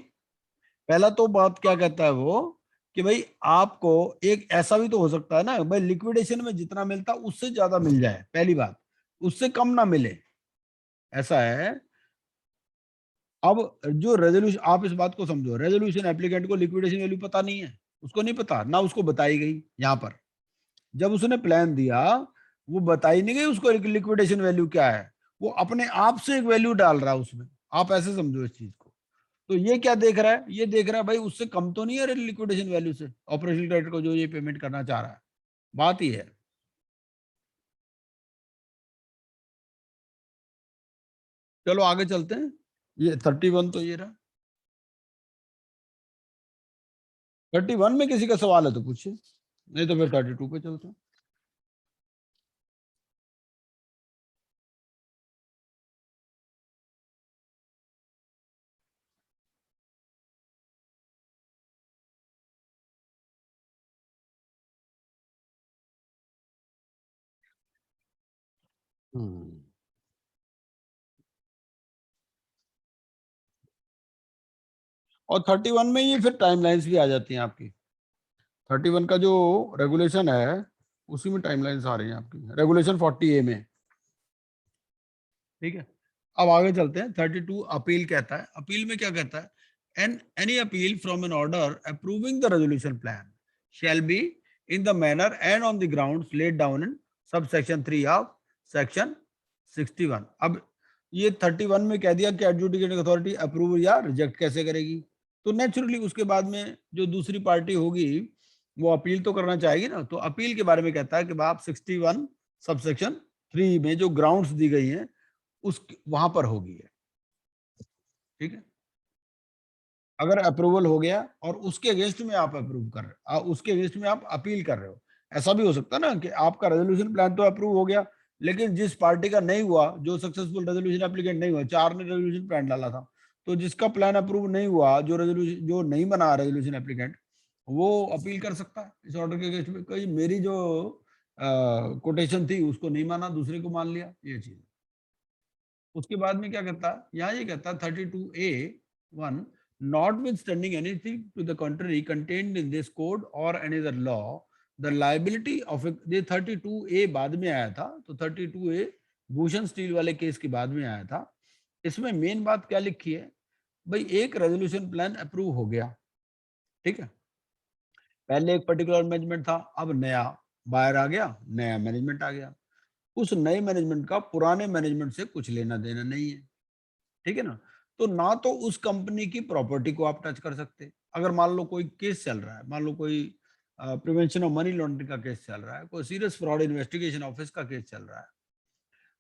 पहला तो बात क्या कहता है वो कि भाई आपको एक ऐसा भी तो हो सकता है ना भाई, लिक्विडेशन में जितना मिलता उससे ज्यादा मिल जाए, पहली बात, उससे कम ना मिले, ऐसा है। अब जो रेजोल्यूशन, आप इस बात को समझो, रेजोल्यूशन एप्लीकेंट को लिक्विडेशन वैल्यू पता नहीं है, उसको नहीं पता ना, उसको बताई गई। यहाँ पर जब उसने प्लान दिया वो बताई नहीं गई उसको लिक्विडेशन वैल्यू क्या है, वो अपने आप से एक वैल्यू डाल रहा है उसमें। आप ऐसे समझो इस चीज को। तो ये क्या देख रहा है, ये देख रहा है भाई उससे कम तो नहीं है लिक्विडेशन वैल्यू से ऑपरेशनल क्रेडिट को जो ये पेमेंट करना चाह रहा है, बात ही है। चलो आगे चलते हैं। ये 31 तो ये रहा। 31 में किसी का सवाल है तो पूछिए, नहीं तो फिर 32 पे चलते हैं। और 31 में ये फिर टाइमलाइंस भी आ जाती हैं आपकी। 31 का जो रेगुलेशन है उसी में टाइमलाइंस आ रही हैं आपकी, रेगुलेशन 40A में। ठीक है, अब आगे चलते हैं। 32 अपील कहता है। अपील में क्या कहता है, an any appeal from an order approving the resolution plan shall be in the manner and on the grounds laid down in subsection 3 of section 61। अब ये 31 में कह दिया कि एडजुडिकेटिंग अथॉरिटी अप्रूव या रिजेक्ट कैसे करेगी, तो नेचुरली उसके बाद में जो दूसरी पार्टी होगी वो अपील तो करना चाहेगी ना। तो अपील के बारे में कहता है कि आप 61 सबसेक्शन 3 में जो ग्राउंड्स दी गई हैं उस वहां पर होगी है। ठीक है, अगर अप्रूवल हो गया और उसके अगेंस्ट में आप अप्रूव कर रहे हो, उसके अगेंस्ट में आप अपील कर रहे हो, ऐसा भी हो सकता है ना कि आपका रेजोल्यूशन प्लान तो अप्रूव हो गया लेकिन जिस पार्टी का नहीं हुआ, जो सक्सेसफुल रेजोल्यूशन एप्लीकेंट नहीं हुआ, 4 ने रेजोल्यूशन प्लान डाला था, तो जिसका प्लान अप्रूव नहीं हुआ, जो रेजोल्यूशन जो नहीं बना रेजोल्यूशन एप्लीकेंट, वो अपील कर सकता है इस ऑर्डर के अगेंस्ट में। कहीं मेरी जो कोटेशन थी उसको नहीं माना, दूसरे को मान लिया, ये चीज। उसके बाद में क्या कहता है, यहाँ ये कहता है 32A(1) notwithstanding anything to the contrary contained in this code or any other law, the liability of ये 32A बाद में आया था, तो 32A भूषण स्टील वाले केस के बाद में आया था। इसमें मेन बात क्या लिखी है भाई, एक रेजोल्यूशन प्लान अप्रूव हो गया, ठीक है, पहले एक पर्टिकुलर मैनेजमेंट था, अब नया बायर आ गया, नया मैनेजमेंट आ गया, उस नए मैनेजमेंट का पुराने मैनेजमेंट से कुछ लेना देना नहीं है। ठीक है ना, तो ना तो उस कंपनी की प्रॉपर्टी को आप टच कर सकते। अगर मान लो कोई केस चल रहा है, मान लो कोई प्रिवेंशन ऑफ मनी लॉन्ड्रिंग का केस चल रहा है, कोई सीरियस फ्रॉड इन्वेस्टिगेशन ऑफिस का केस चल रहा है,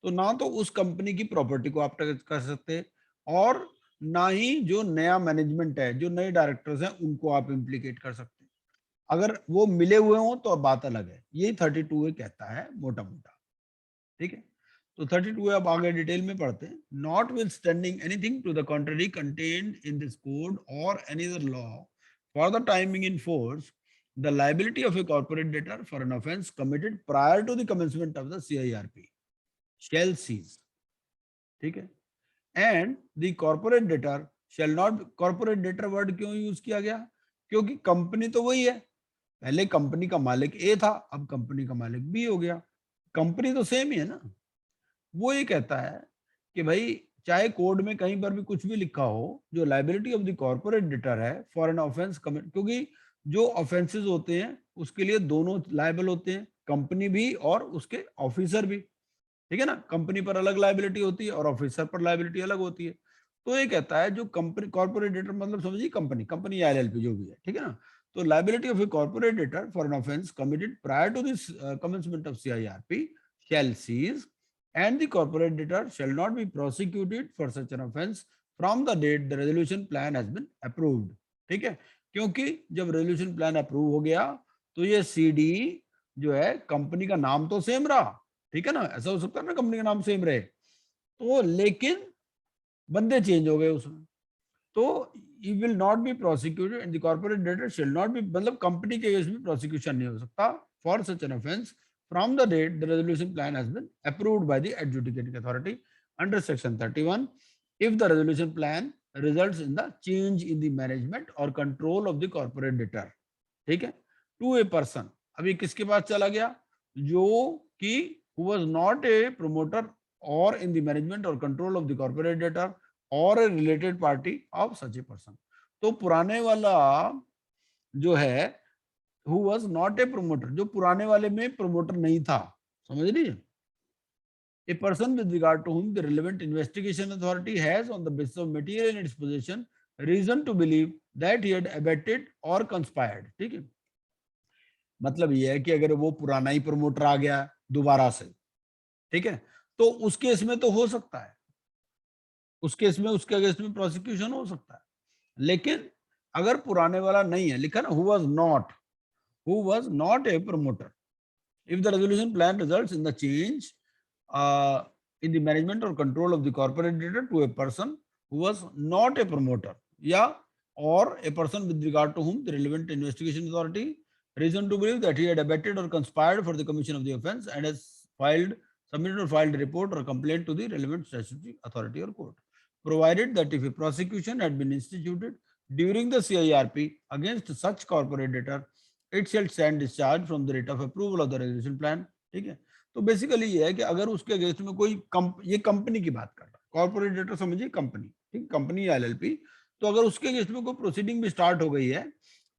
तो ना तो उस कंपनी की प्रॉपर्टी को आप टच कर सकते और ना ही जो नया मैनेजमेंट है, जो नए डायरेक्टर्स हैं, उनको आप इम्प्लीकेट कर सकते। अगर वो मिले हुए हों तो अब बात अलग है। यही 32A कहता है मोटा मोटा। ठीक है, तो 32 अब आगे डिटेल में पढ़ते हैं। Notwithstanding anything to the contrary contained in this code और any other law for the timing in force the liability of a corporate debtor for an offence committed prior to the commencement of the CIRP shall cease। ठीक है, and the corporate debtor shall not, corporate debtor word क्यों use किया गया, क्योंकि company तो वही है, पहले कंपनी का मालिक ए था, अब कंपनी का मालिक बी हो गया, कंपनी तो सेम ही है ना। वो ये कहता है कि भाई चाहे कोड में कहीं पर भी कुछ भी लिखा हो, जो liability of the corporate debtor है फॉर एन ऑफेंस कमिट, क्योंकि जो ऑफेंसेस होते हैं उसके लिए दोनों लायबल होते हैं, कंपनी भी और उसके ऑफिसर भी, ठीक है ना। कंपनी पर अलग लायबिलिटी होती है और ऑफिसर पर लायबिलिटी अलग होती है। तो ये कहता है जो कंपनी कॉर्पोरेट डेटर मतलब समझिए कंपनी या एलएलपी जो भी है, ठीक है ना। तो liability of a corporate debtor for an offence committed prior to this commencement of CIRP shall cease and the corporate debtor shall not be prosecuted for such an offense from the date the resolution plan has been approved, ठीक है। क्योंकि जब resolution plan approve हो गया तो ये CD जो है कंपनी का नाम तो सेम रहा, ठीक है ना। ऐसा हो सकता है ना कंपनी का नाम सेम रहे, तो लेकिन बंदे चेंज हो गए उसमें, तो you will not be prosecuted and the corporate debtor शिल नॉट बी, मतलब कंपनी के केस में प्रोसिक्यूशन नहीं हो सकता for such an offence from the date the resolution plan has been approved by the adjudicating authority under section 31 if the resolution plan results in the change in the management or control of the corporate debtor, ठीक है, to a person। अभी किसके पास चला गया, जो कि who was not a promoter or in the management or control of the corporate debtor or a related party of such a person। तो पुराने वाला जो है who was not a promoter, जो पुराने वाले में promoter नहीं था, समझ लीजिए। A person with regard to whom the relevant investigation authority has on the basis of material in its possession reason to believe that he had abetted or conspired, ठीक है। मतलब ये है कि अगर वो पुराना ही promoter आ गया दोबारा से, ठीक है, तो उस केस में तो हो सकता है, उस केस में उसके अगेंस्ट में प्रोसिक्यूशन हो सकता है। लेकिन अगर पुराने वाला नहीं है, लिखा ना who was not a promoter, if the resolution plan results in the change in the management or control of the corporate debtor to a person who was not a promoter, yeah, or a person with regard to whom the relevant investigation authority reason to believe that he had abetted or conspired for the commission of the offence and has submitted or filed a report or complaint to the relevant statutory authority or court, provided that if a prosecution had been instituted during the CIRP against such corporate debtor, it shall stand discharged from the date of approval of the resolution plan, ठीक है। तो basically ये है कि अगर उसके against में कोई ये कंपनी की बात कर रहा है, कॉर्पोरेट डेटर समझिए कंपनी, ठीक, कंपनी या एलएलपी, तो अगर उसके अगेंस्ट में कोई प्रोसीडिंग भी स्टार्ट हो गई है,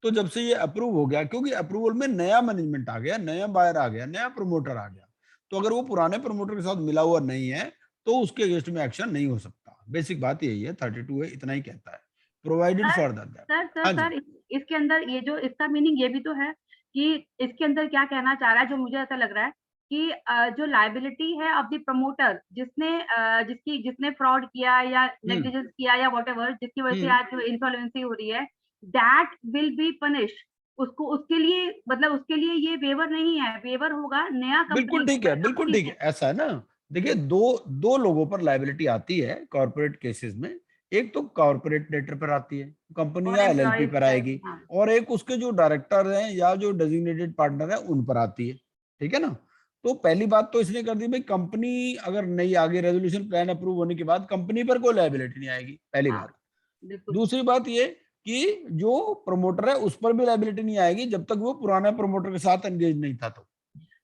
तो जब से ये अप्रूव हो गया, क्योंकि अप्रूवल में नया मैनेजमेंट आ गया, नया बायर आ गया, नया प्रमोटर आ गया, तो अगर वो पुराने प्रमोटर के साथ मिला हुआ नहीं है तो उसके अगेंस्ट में एक्शन नहीं हो सकता। बेसिक बात यही है, 32 है, इतना ही कहता है, प्रोवाइडेड फॉर दैट। सर इसके अंदर ये जो इसका मीनिंग ये भी तो है कि इसके अंदर क्या कहना चाह रहा है, जो मुझे ऐसा लग रहा है कि जो लायबिलिटी है ऑफ द प्रमोटर, जिसने फ्रॉड किया या नेग्लिजेंस किया या व्हाटएवर, जिसकी वजह से आज जो इंसॉल्वेंसी हो रही है, दैट विल बी पनिश्ड। उसको उसके लिए मतलब उसके लिए ये वेवर नहीं है, वेवर होगा नया कंपनी। बिल्कुल ठीक है, बिल्कुल ठीक है। ऐसा है ना, देखिए दो लोगों पर लायबिलिटी आती है कॉर्पोरेट केसेस में, एक तो कॉर्पोरेट डेटर पर आती है, कंपनी या एलएलपी पर आएगी, और एक उसके जो डायरेक्टर हैं या जो डेजिग्नेटेड पार्टनर है उन पर आती है, ठीक है ना। तो पहली बात तो इसने कर दी भाई, कंपनी अगर नहीं आगे रेजोल्यूशन प्लान अप्रूव होने के बाद कंपनी पर कोई लायबिलिटी नहीं आएगी, पहली बात। दूसरी बात ये कि जो प्रमोटर है उस पर भी लायबिलिटी नहीं आएगी जब तक वो पुराना प्रमोटर के साथ एंगेज नहीं था। तो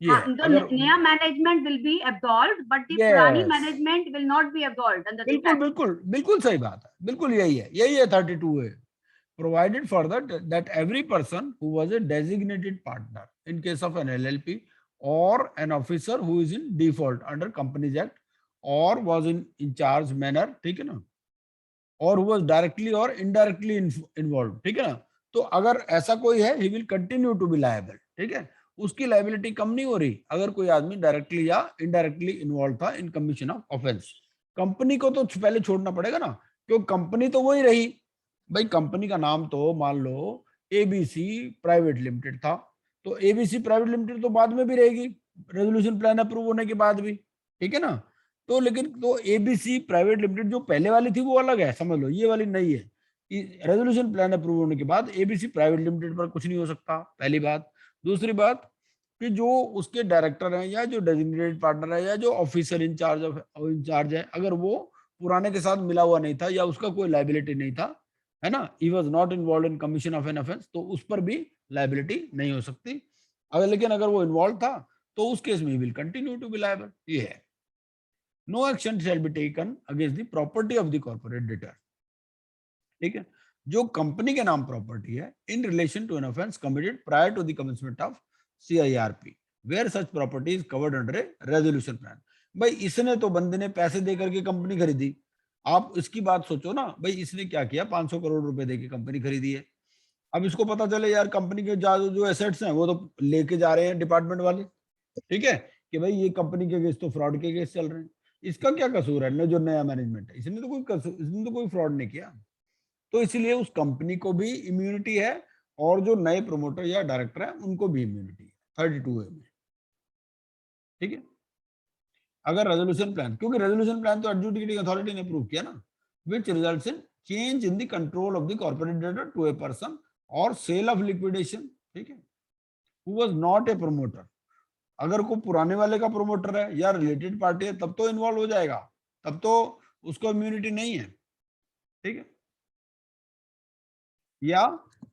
ये अगर नया management will be absolved but the पुरानी management will not be absolved under the बिल्कुल बिल्कुल बिल्कुल सही बात है, बिल्कुल यही है 32 है। Provided for that every person who was a designated partner in case of an LLP और an officer who is in default under companies act और वाज इन चार्ज मैनर, ठीक है ना, और हु वाज डायरेक्टली और indirectly involve, ठीक है ना। तो अगर ऐसा कोई है, he will continue to be liable, ठीक है, उसकी लायबिलिटी कम नहीं हो रही अगर कोई आदमी डायरेक्टली या इनडायरेक्टली इन्वॉल्व था इन कमीशन ऑफ ऑफेंस। कंपनी को तो पहले छोड़ना पड़ेगा ना, क्योंकि कंपनी तो वही रही भाई, कंपनी का नाम तो मान लो एबीसी प्राइवेट लिमिटेड था, तो एबीसी प्राइवेट लिमिटेड तो बाद में भी रहेगी रेजोल्यूशन प्लान अप्रूव होने के बाद भी, ठीक है ना। तो लेकिन तो एबीसी प्राइवेट लिमिटेड जो पहले वाली थी वो अलग है, समझ लो, ये वाली नहीं है। रेजोल्यूशन प्लान अप्रूव होने के बाद एबीसी प्राइवेट लिमिटेड पर कुछ नहीं हो सकता, पहली बात। दूसरी बात कि जो उसके डायरेक्टर हैं या जो डेजिग्नेटेड पार्टनर है या जो ऑफिसर इंचार्ज है, अगर वो पुराने के साथ मिला हुआ नहीं था या उसका कोई लायबिलिटी नहीं था, है ना, he was not involve in commission of an offence, तो उस पर भी लायबिलिटी नहीं हो सकती। लेकिन अगर वो इन्वॉल्व था तो उस केस में will continue to be liable. ये है, no action shall be taken against the property of the corporate debtor, ठीक है। जो कंपनी के नाम प्रॉपर्टी है in relation to an offence committed prior to the commencement of CIRP where such property is covered under a resolution plan. भाई इसने तो बंदे ने पैसे दे करके कंपनी खरीदी, आप इसकी बात सोचो ना, भाई इसने क्या किया, 500 करोड़ रुपए देके कंपनी खरीदी है। अब इसको पता चले यार कंपनी के जो एसेट्स हैं वो तो लेके जा रहे हैं डिपार्टमेंट वाले, ठीक है, कि भाई ये कंपनी के केस तो फ्रॉड के केस चल रहे हैं, इसका क्या कसूर है? जो नया मैनेजमेंट है इसने तो कोई फ्रॉड नहीं किया, तो इसलिए उस कंपनी को भी इम्यूनिटी है और जो नए प्रोमोटर या डायरेक्टर है उनको भी इम्यूनिटी है 32A में, ठीक है। अगर रेजोल्यूशन प्लान, क्योंकि रेजोल्यूशन प्लान तो एडजुडिकेटिंग अथॉरिटी ने अप्रूव किया ना, which results in change in the control of the corporate debtor to a person or sale of liquidation, ठीक है, who was not a promoter. अगर कोई पुराने वाले का प्रमोटर है या रिलेटेड पार्टी है तब तो इन्वॉल्व हो जाएगा, तब तो उसको इम्यूनिटी नहीं है, ठीक है। या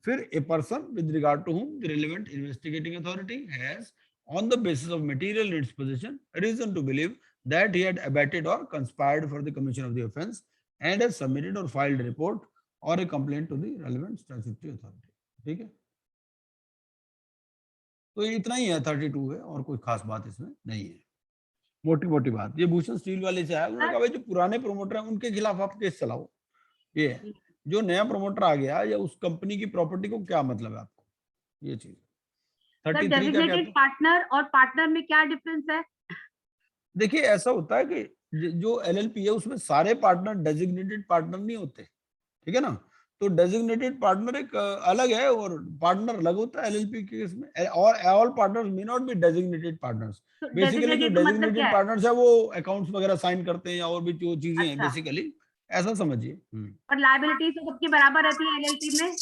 फिर a person with regard to whom the relevant investigating authority has on the basis of material in its possession reason to believe that he had abetted or conspired for the commission of the offence and has submitted or filed a report or a complaint to the relevant statutory authority, ठीक है। तो ये इतना ही है, 32 है और कोई खास बात इसमें नहीं है, मोटी मोटी बात। ये भूषण स्टील वाले से आया, उन्होंने कहा भाई जो पुराने प्रोमोटर हैं उनके खिलाफ आप केस चलाओ, ये जो नया प्रोमोटर आ गया या उस कंपनी की प्रॉपर्टी को क्या मतलब है आपको, ये चीज। डेजिग्नेटेड पार्टनर और पार्टनर में क्या डिफरेंस है? देखिए ऐसा होता है कि जो LLP है उसमें सारे पार्टनर डेजिग्नेटेड पार्टनर नहीं होते, ठीक है ना, तो डेजिग्नेटेड पार्टनर एक अलग है और पार्टनर अलग होता है LLP के केस में, और all partners may not be designated partners. Basically जो डेजिग्नेटेड पार्टनर्स है वो अकाउंट्स वगैरह साइन करते हैं या और भी जो चीजें हैं, बेसिकली ऐसा समझिए। और लायबिलिटी तो सबकी बराबर रहती है LLP में?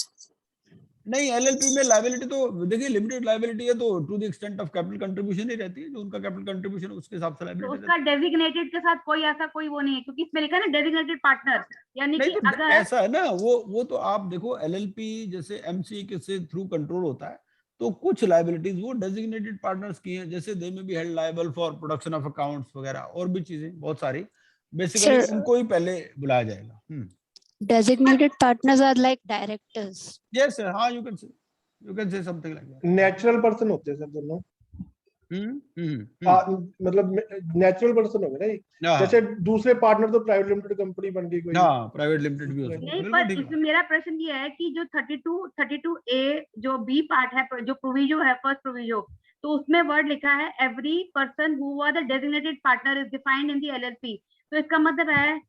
नहीं, LLP में लायबिलिटी तो देखिए लिमिटेड लायबिलिटी है तो to the extent of capital contribution ही रहती है, जो उनका कैपिटल कंट्रीब्यूशन उसके हिसाब से लायबिलिटी। तो उसका डेजिग्नेटेड के साथ कोई ऐसा कोई वो नहीं है, क्योंकि इसमें लिखा है ना डेजिग्नेटेड पार्टनर, यानी कि तो अगर ऐसा है ना वो तो आप देखो LLP जैसे MC के से थ्रू कंट्रोल होता है, तो कुछ लायबिलिटीज वो डेजिग्नेटेड पार्टनर्स की हैं, जैसे दे में be held liable for production of accounts वगैरह और भी चीजें बहुत सारी, बेसिकली उनको ही पहले बुलाया जाएगा। Designated partners are like directors. Yes sir, हाँ you can say something like that. Natural person होते हैं सर दोनों। मतलब नेचुरल पर्सन हो गए ना, जैसे दूसरे पार्टनर तो प्राइवेट लिमिटेड कंपनी बन गई कोई। हाँ, प्राइवेट लिमिटेड भी हो सकता है। नहीं, पर इसमें मेरा प्रश्न ये है कि जो 32A जो B पार्ट है, जो प्रोविजो है, फर्स्ट प्रोविजो, तो उसमें वर्ड लिखा है every person who was the designated partner is defined in the LLP। तो इसका मतलब है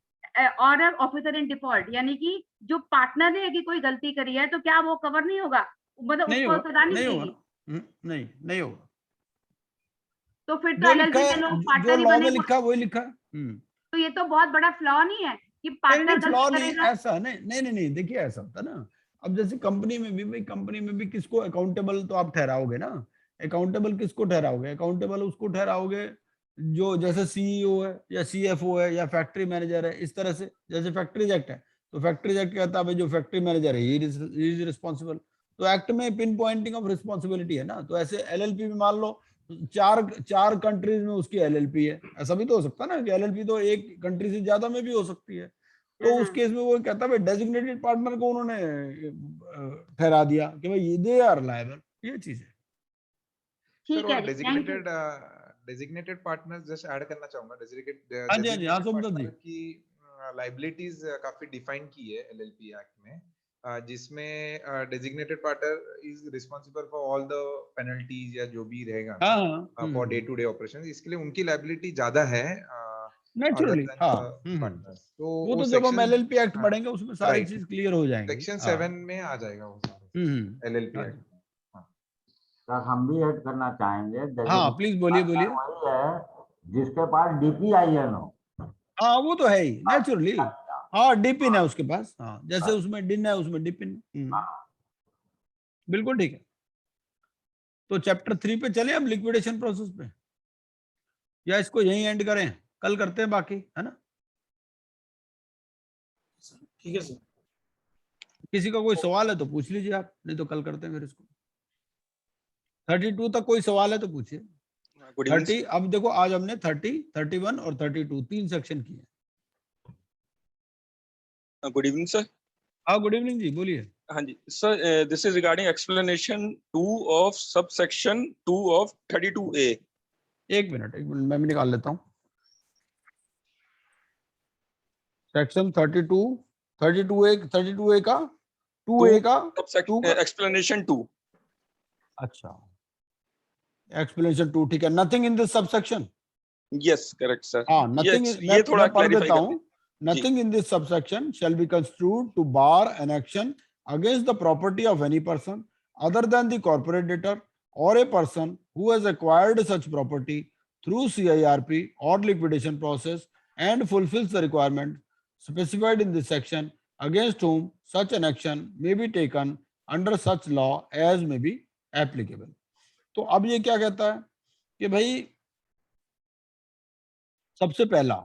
और ऑफिसर इन डिफॉल्ट, यानी कि जो पार्टनर ने की कोई गलती करी है तो क्या वो कवर नहीं होगा, मतलब उसको सजा नहीं मिलेगी? नहीं होगा। तो फिर तो LLP के लोग पार्टनर ही बने, लिखा वही लिखा। तो ये तो बहुत बड़ा फ्लॉ नहीं है कि पार्टनर गलती करेगा? ऐसा नहीं, देखिए ऐसा होता ना, अब जैसे कंपनी में भी किसको अकाउंटेबल तो आप ठहराओगे ना, अकाउंटेबल किसको ठहराओगे? अकाउंटेबल उसको ठहराओगे जो जैसे CEO है या CFO है या फैक्ट्री मैनेजर है, इस तरह से। जैसे फैक्ट्रीज एक्ट है तो फैक्ट्रीज एक्ट कहता है भाई जो फैक्ट्री मैनेजर है ही इज रिस्पॉन्सिबल, तो एक्ट में पिन पॉइंटिंग ऑफ रिस्पॉन्सिबिलिटी है ना। तो ऐसे LLP में मान लो चार कंट्रीज में उसकी LLP है, ऐसा भी तो हो सकता है ना कि LLP तो एक कंट्री से ज्यादा में भी हो सकती है, तो उस केस में वो कहता है डेजिग्नेटेड पार्टनर को उन्होंने ठहरा दिया कि भाई दे आर लायबल, ये चीज है। ठीक है, डेजिग्नेटेड पार्टनर्स जस्ट ऐड करना चाहूंगा, डेजिग्नेटेड की लायबिलिटीज काफी डिफाइन की है LLP एक्ट में, जिसमें designated partner is responsible for all the penalties या जो भी रहेगा for day to day operations, इसके लिए उनकी लायबिलिटी ज्यादा है नेचुरली। तो वो तो जब हम LLP एक्ट पढ़ेंगे उसमें सारी चीज क्लियर हो जाएंगी, सेक्शन 7 में आ जाएगा वो सारा LLP एक्ट। सर हम भी ऐड करना चाहेंगे। हाँ प्लीज बोलिए। वही है जिसके पास DPIN हो। हाँ वो तो है ही नेचुरली, हाँ डिपिन है उसके पास, हाँ जैसे उसमें डिन है उसमें डिपिन, बिल्कुल ठीक है। तो चैप्टर 3 पे चले अब लिक्विडेशन प्रोसेस पे, या इसको यहीं एंड करें, कल करते हैं बाकी, है ना? ठीक है सर। किसी का कोई सवाल है तो पूछ लीजिए आप, नहीं तो कल करते हैं फिर इसको। 32 तक कोई सवाल है तो पूछिए। 30 अब देखो आज हमने 30, 31 और 32 3 सेक्शन किए। Good evening sir. हाँ, गुड इवनिंग जी, बोलिए। हाँ जी sir, this is regarding explanation 2 of subsection 2 of 32A। एक मिनट मैं भी निकाल लेता हूँ। सेक्शन 32A का 2A का 2 का एक्सप्लेनेशन 2। अच्छा, एक्सप्लेनेशन 2, ठीक है। Nothing in this subsection. Yes correct sir. हाँ, नथिंग, ये थोड़ा मैं पढ़ क्लैरिफाई देता कर हूँ। Nothing in this subsection shall be construed to bar an action against the property of any person other than the corporate debtor or a person who has acquired such property through CIRP or liquidation process and fulfills the requirement specified in this section, against whom such an action may be taken under such law as may be applicable. तो अब ये क्या कहता है कि भाई सबसे पहला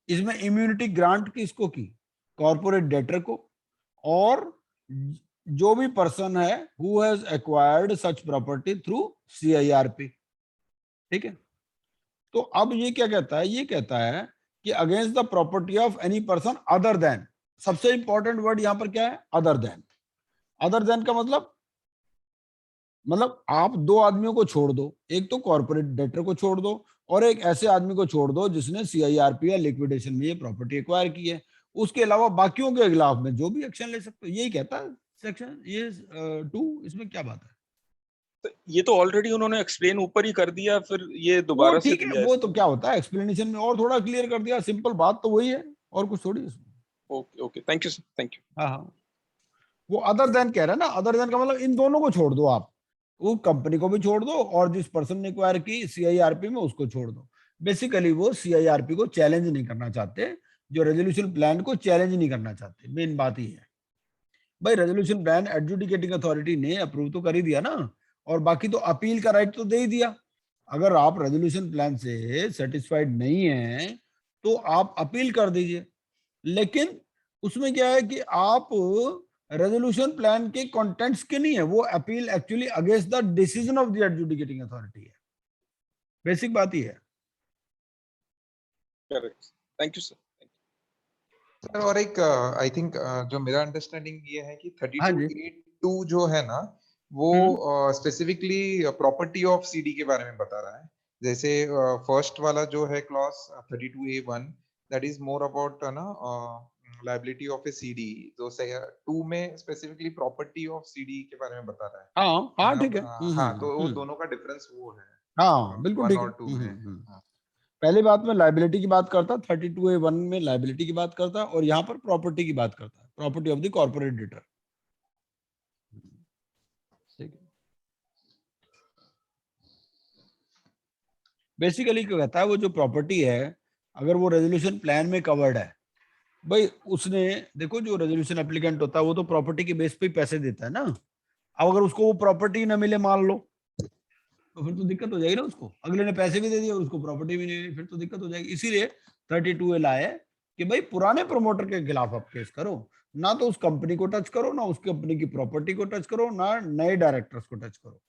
इसमें इम्यूनिटी ग्रांट किसको की? कॉर्पोरेट डेटर को, और जो भी पर्सन है who has acquired such property through CIRP, ठीक है। तो अब ये क्या कहता है? ये कहता है कि against the property of any person other than, सबसे इंपॉर्टेंट वर्ड यहां पर क्या है? Other than. अदर देन का मतलब आप दो आदमियों को छोड़ दो, एक तो कॉर्पोरेट डेटर को छोड़ दो और एक ऐसे आदमी को छोड़ दो जिसने CIRP या लिक्विडेशन में ये प्रॉपर्टी एक्वायर की है। उसके अलावा बाकियों के खिलाफ में जो भी एक्शन ले सकते हो, यही कहता है सेक्शन ये 2। इसमें क्या बात है? तो ये तो ऑलरेडी उन्होंने एक्सप्लेन ऊपर ही कर दिया, फिर ये वो दोबारा से ठीक है, दिया वो तो क्या होता है एक्सप्लेनेशन में और थोड़ा क्लियर कर दिया, सिंपल बात तो वही है और कुछ थोड़ी इसमें। Okay okay, thank you sir, thank you. हाँ हाँ, वो अदर देन कह रहा है ना, अदर देन का मतलब इन दोनों को छोड़ दो, आप वो कंपनी को भी छोड़ दो और जिस पर्सन ने एक्वायर की CIRP में उसको छोड़ दो। बेसिकली वो CIRP को चैलेंज नहीं करना चाहते, जो रेजोल्यूशन प्लान को चैलेंज नहीं करना चाहते। मेन बात ही है भाई, रेजोल्यूशन प्लान एडजुडिकेटिंग अथॉरिटी ने अप्रूव तो कर ही दिया ना, और बाकी तो अपील का राइट तो दे ही दिया। अगर आप रेजोल्यूशन प्लान से सेटिस्फाइड नहीं है तो आप अपील कर दीजिए, लेकिन उसमें क्या है कि आप रेजोल्यूशन प्लान के कंटेंट्स के नहीं है, वो appeal actually against the decision of the adjudicating authority है। बेसिक बात ही है। Correct, thank you sir. Sir और एक आई थिंक जो मेरा अंडरस्टैंडिंग ये है कि हाँ जी। 32A2 जो है ना, वो स्पेसिफिकली प्रॉपर्टी ऑफ CD के बारे में बता रहा है। जैसे फर्स्ट वाला जो है clause 32A1 that is more about ना लायबिलिटी ऑफ ए CD, तो 2 में स्पेसिफिकली प्रॉपर्टी ऑफ CD के बारे में बता रहा है। हाँ हाँ ठीक है। हाँ, तो वो दोनों का डिफरेंस वो है। हाँ बिल्कुल ठीक है। 1 और 2 में। पहली बात में लायबिलिटी की बात करता, 32A1 में लायबिलिटी की बात करता, और यहाँ पर प्रॉपर्टी की बात करता है, property of the corporate debtor. Basically क्या कहता है, वो जो प्रॉपर्टी है अगर वो रेजोल्यूशन प्लान में कवर्ड है, भाई उसने देखो जो रेजोल्यूशन एप्लीकेंट होता है वो तो प्रॉपर्टी के बेस पे ही पैसे देता है ना। अब अगर उसको वो प्रॉपर्टी ना मिले मान लो, तो फिर तो दिक्कत हो जाएगी ना। उसको अगले ने पैसे भी दे दिए और उसको प्रॉपर्टी भी नहीं मिली, फिर तो दिक्कत हो जाएगी। इसीलिए 32A लाए कि भाई पुराने प्रमोटर के खिलाफ आप केस करो, ना तो उस कंपनी को टच करो, ना उस कंपनी की प्रॉपर्टी को टच करो, ना नए डायरेक्टर्स को टच करो।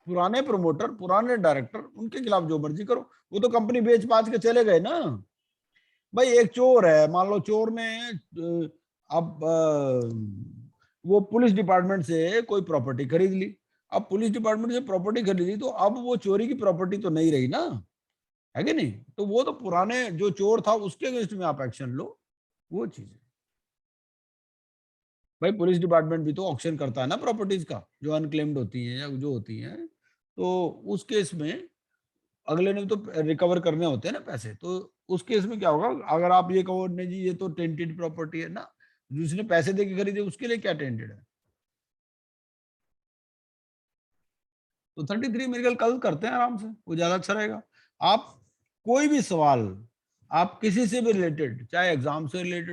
पुराने प्रमोटर, पुराने डायरेक्टर, उनके खिलाफ जो मर्जी करो। वो तो कंपनी बेच बाच के चले गए ना। भाई एक चोर है, मान लो चोर ने अब वो पुलिस डिपार्टमेंट से कोई प्रॉपर्टी खरीद ली। अब पुलिस डिपार्टमेंट से प्रॉपर्टी खरीदी तो अब वो चोरी की प्रॉपर्टी तो नहीं रही ना, है कि नहीं? तो वो तो पुराने जो चोर था उसके अगेंस्ट में आप एक्शन लो, वो चीज है। भाई पुलिस डिपार्टमेंट भी तो ऑक्शन करता है ना प्रॉपर्टीज का, जो अनक्लेम्ड होती हैं या जो होती हैं, तो उस केस में अगले ने तो रिकवर करने होते हैं ना पैसे। तो उस केस में क्या होगा, अगर आप ये कहो नहीं जी ये तो टेंटेड प्रॉपर्टी है ना, जिसने पैसे दे के खरीदे उसके लिए क्या टेंटेड है? तो 33 मेरे ख्याल कल करते हैं आराम से, वो ज्यादा अच्छा रहेगा। आप कोई भी सवाल आप किसी से भी रिलेटेड, चाहे एग्जाम से रिलेटेड